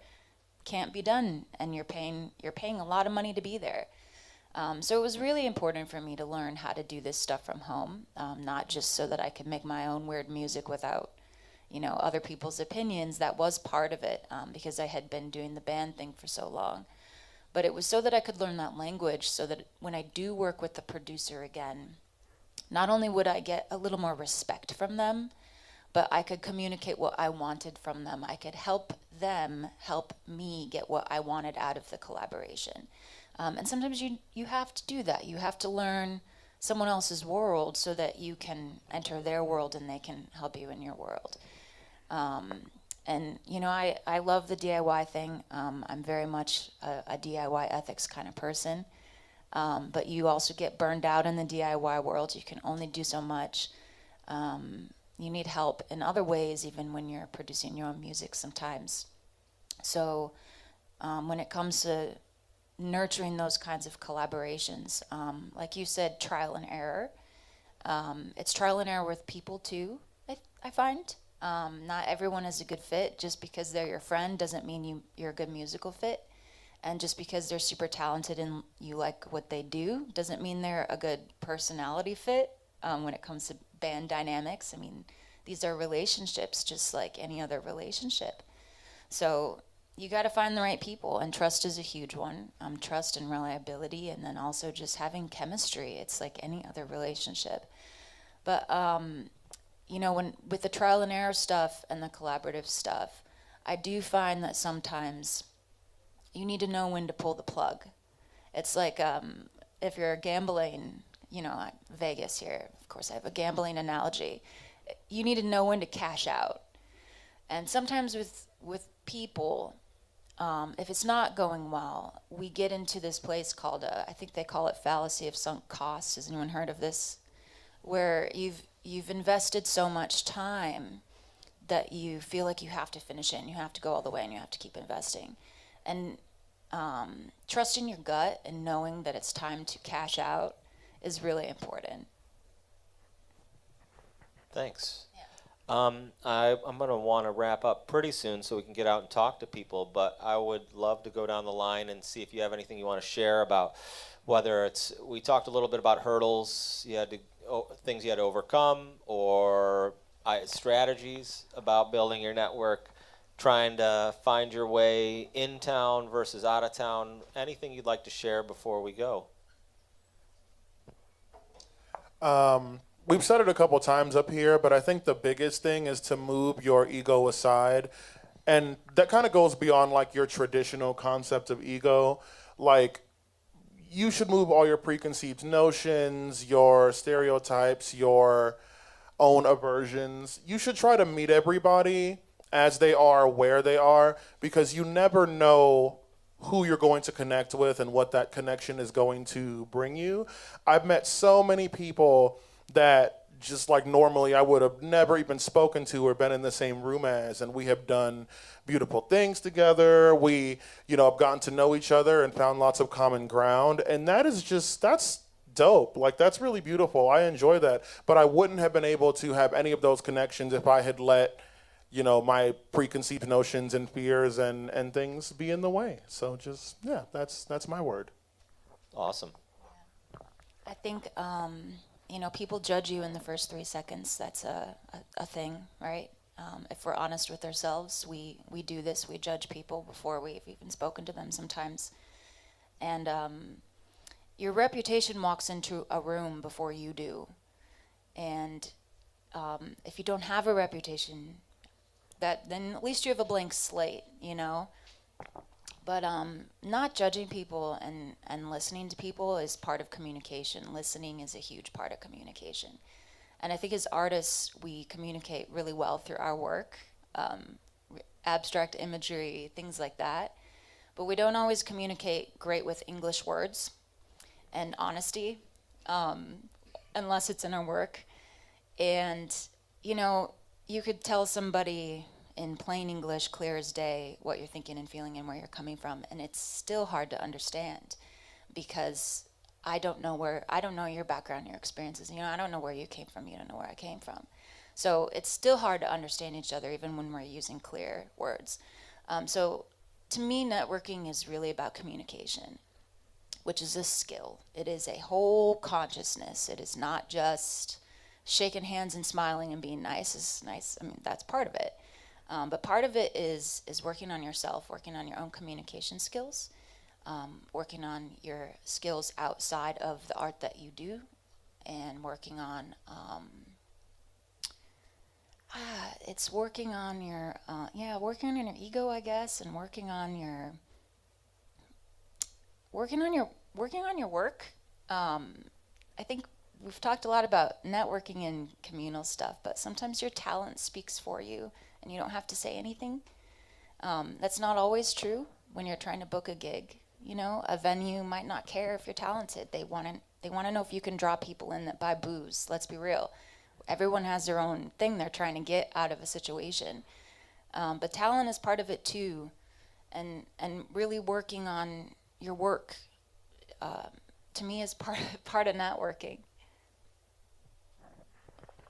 can't be done, and you're paying a lot of money to be there. So it was really important for me to learn how to do this stuff from home, not just so that I could make my own weird music without, other people's opinions. That was part of it, because I had been doing the band thing for so long. But it was so that I could learn that language, so that when I do work with the producer again, not only would I get a little more respect from them, but I could communicate what I wanted from them. I could help them help me get what I wanted out of the collaboration. And sometimes you have to do that. You have to learn someone else's world so that you can enter their world and they can help you in your world. And I love the DIY thing. I'm very much a DIY ethics kind of person. But you also get burned out in the DIY world. You can only do so much. You need help in other ways, even when you're producing your own music sometimes. So when it comes to nurturing those kinds of collaborations, like you said, trial and error. It's trial and error with people too, I find. Not everyone is a good fit. Just because they're your friend doesn't mean you're a good musical fit. And just because they're super talented and you like what they do doesn't mean they're a good personality fit when it comes to band dynamics. I mean, these are relationships just like any other relationship. So you got to find the right people, and trust is a huge one. Trust and reliability, and then also just having chemistry. It's like any other relationship. But, when with the trial and error stuff and the collaborative stuff, I do find that sometimes you need to know when to pull the plug. It's like if you're gambling, like Vegas here, of course I have a gambling analogy. You need to know when to cash out. And sometimes with people, if it's not going well, we get into this place called, I think they call it fallacy of sunk costs. Has anyone heard of this? Where you've invested so much time that you feel like you have to finish it and you have to go all the way and you have to keep investing. And trusting your gut and knowing that it's time to cash out is really important. Thanks. I'm going to want to wrap up pretty soon so we can get out and talk to people, but I would love to go down the line and see if you have anything you want to share about whether we talked a little bit about hurdles things you had to overcome, or strategies about building your network, trying to find your way in town versus out of town. Anything you'd like to share before we go? We've said it a couple times up here, but I think the biggest thing is to move your ego aside. And that kind of goes beyond like your traditional concept of ego. Like, you should move all your preconceived notions, your stereotypes, your own aversions. You should try to meet everybody as they are, where they are, because you never know who you're going to connect with and what that connection is going to bring you. I've met so many people that just like normally I would have never even spoken to or been in the same room as, and we have done beautiful things together. We, have gotten to know each other and found lots of common ground, and that's dope. Like, that's really beautiful. I enjoy that, but I wouldn't have been able to have any of those connections if I had let my preconceived notions and fears and things be in the way. So that's my word. Awesome. I think, people judge you in the first 3 seconds. That's a thing, right? If we're honest with ourselves, we do this. We judge people before we've even spoken to them sometimes. And your reputation walks into a room before you do. And if you don't have a reputation, then at least you have a blank slate, But not judging people and listening to people is part of communication. Listening is a huge part of communication. And I think as artists, we communicate really well through our work, abstract imagery, things like that. But we don't always communicate great with English words and honesty, unless it's in our work. And, you could tell somebody in plain English, clear as day, what you're thinking and feeling and where you're coming from, and it's still hard to understand because I don't know your background, your experiences. I don't know where you came from. You don't know where I came from. So it's still hard to understand each other even when we're using clear words. So to me, networking is really about communication, which is a skill. It is a whole consciousness. It is not just shaking hands and smiling and being nice is nice. I mean, that's part of it. But part of it is working on yourself, working on your own communication skills, working on your skills outside of the art that you do, and working on it's working on your ego, I guess, and working on your work. I think we've talked a lot about networking and communal stuff, but sometimes your talent speaks for you and you don't have to say anything. That's not always true when you're trying to book a gig. A venue might not care if you're talented. They want to know if you can draw people in that buy booze. Let's be real. Everyone has their own thing they're trying to get out of a situation. But talent is part of it too. And really working on your work, to me, is part of networking.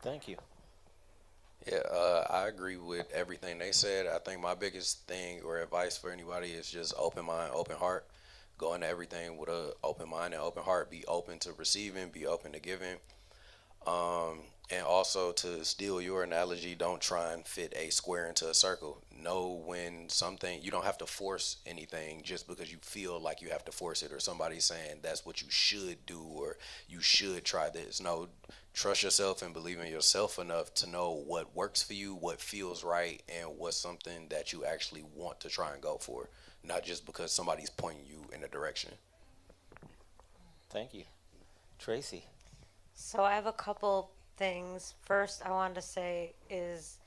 Thank you. Yeah, I agree with everything they said. I think my biggest thing or advice for anybody is just open mind, open heart. Go into everything with an open mind and open heart. Be open to receiving, be open to giving. And also, to steal your analogy, don't try and fit a square into a circle. Know when something, you don't have to force anything just because you feel like you have to force it, or somebody's saying that's what you should do or you should try this. No, trust yourself and believe in yourself enough to know what works for you, what feels right, and what's something that you actually want to try and go for, not just because somebody's pointing you in a direction. Thank you. Tracy. So I have a couple things. First, I wanted to say is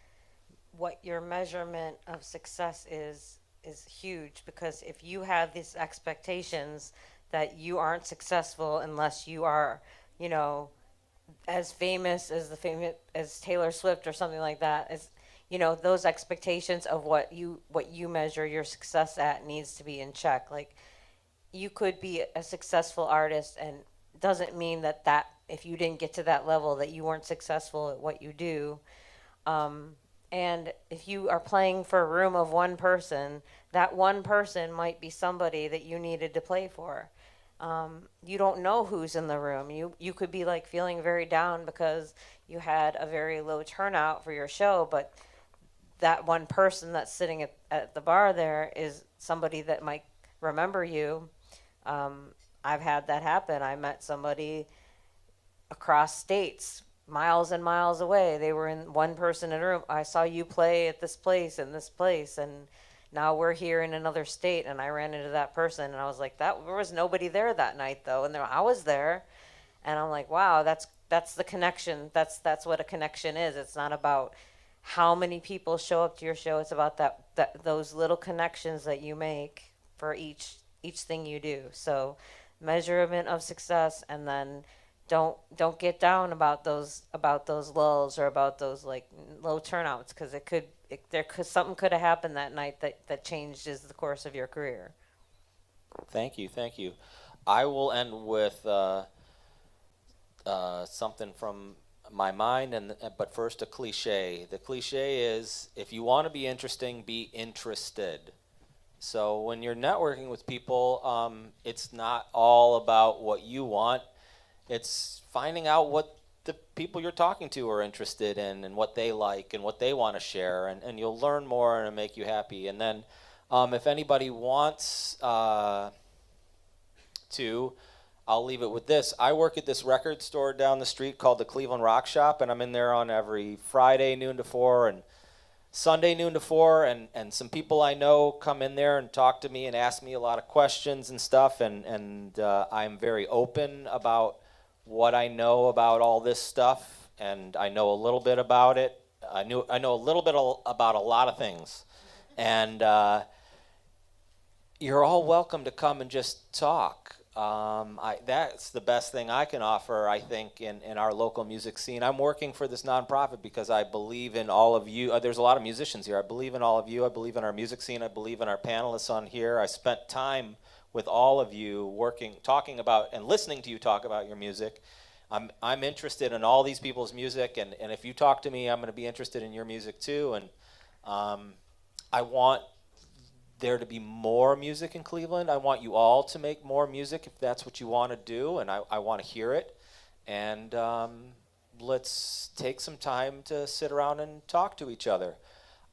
what your measurement of success is huge, because if you have these expectations that you aren't successful unless you are, as famous as Taylor Swift or something like that, as those expectations of what you measure your success at needs to be in check. Like, you could be a successful artist and doesn't mean that if you didn't get to that level that you weren't successful at what you do. And if you are playing for a room of one person, that one person might be somebody that you needed to play for. You don't know who's in the room. You could be like feeling very down because you had a very low turnout for your show, but that one person that's sitting at the bar there is somebody that might remember you. I've had that happen. I met somebody across states, miles and miles away. They were in one person in a room. I saw you play at this place and this place, and now we're here in another state. And I ran into that person, and I was like, there was nobody there that night though, and I was there, and I'm like, wow, that's the connection. That's what a connection is. It's not about how many people show up to your show. It's about those little connections that you make for each thing you do. So measurement of success, and then don't get down about those lulls or about those like low turnouts, because something could have happened that night that changes the course of your career. Thank you. I will end with something from my mind, but first a cliche. The cliche is, if you want to be interesting, be interested. So when you're networking with people, it's not all about what you want. It's finding out what the people you're talking to are interested in and what they like and what they want to share, and you'll learn more and it'll make you happy. And then if anybody wants to, I'll leave it with this. I work at this record store down the street called the Cleveland Rock Shop, and I'm in there on every Friday noon to 4 and Sunday noon to 4, and some people I know come in there and talk to me and ask me a lot of questions and stuff, and I'm very open about what I know about all this stuff, and I know a little bit about it. I know a little bit about a lot of things, and you're all welcome to come and just talk. That's the best thing I can offer, I think, in our local music scene. I'm working for this nonprofit because I believe in all of you. There's a lot of musicians here. I believe in all of you. I believe in our music scene. I believe in our panelists on here. I spent time with all of you talking about and listening to you talk about your music. I'm interested in all these people's music, and if you talk to me, I'm going to be interested in your music too. And I want there to be more music in Cleveland. I want you all to make more music if that's what you want to do, and I want to hear it. And let's take some time to sit around and talk to each other.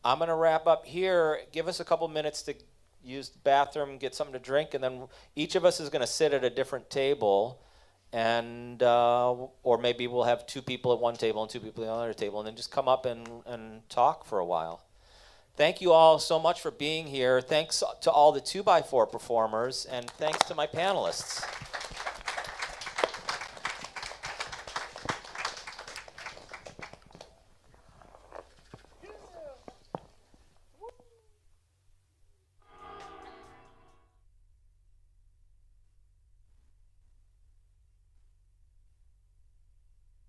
I'm going to wrap up here. Give us a couple minutes to use the bathroom, get something to drink, and then each of us is going to sit at a different table, and or maybe we'll have 2 people at one table and 2 people at another table, and then just come up and talk for a while. Thank you all so much for being here. Thanks to all the 2x4 performers, and thanks to my panelists.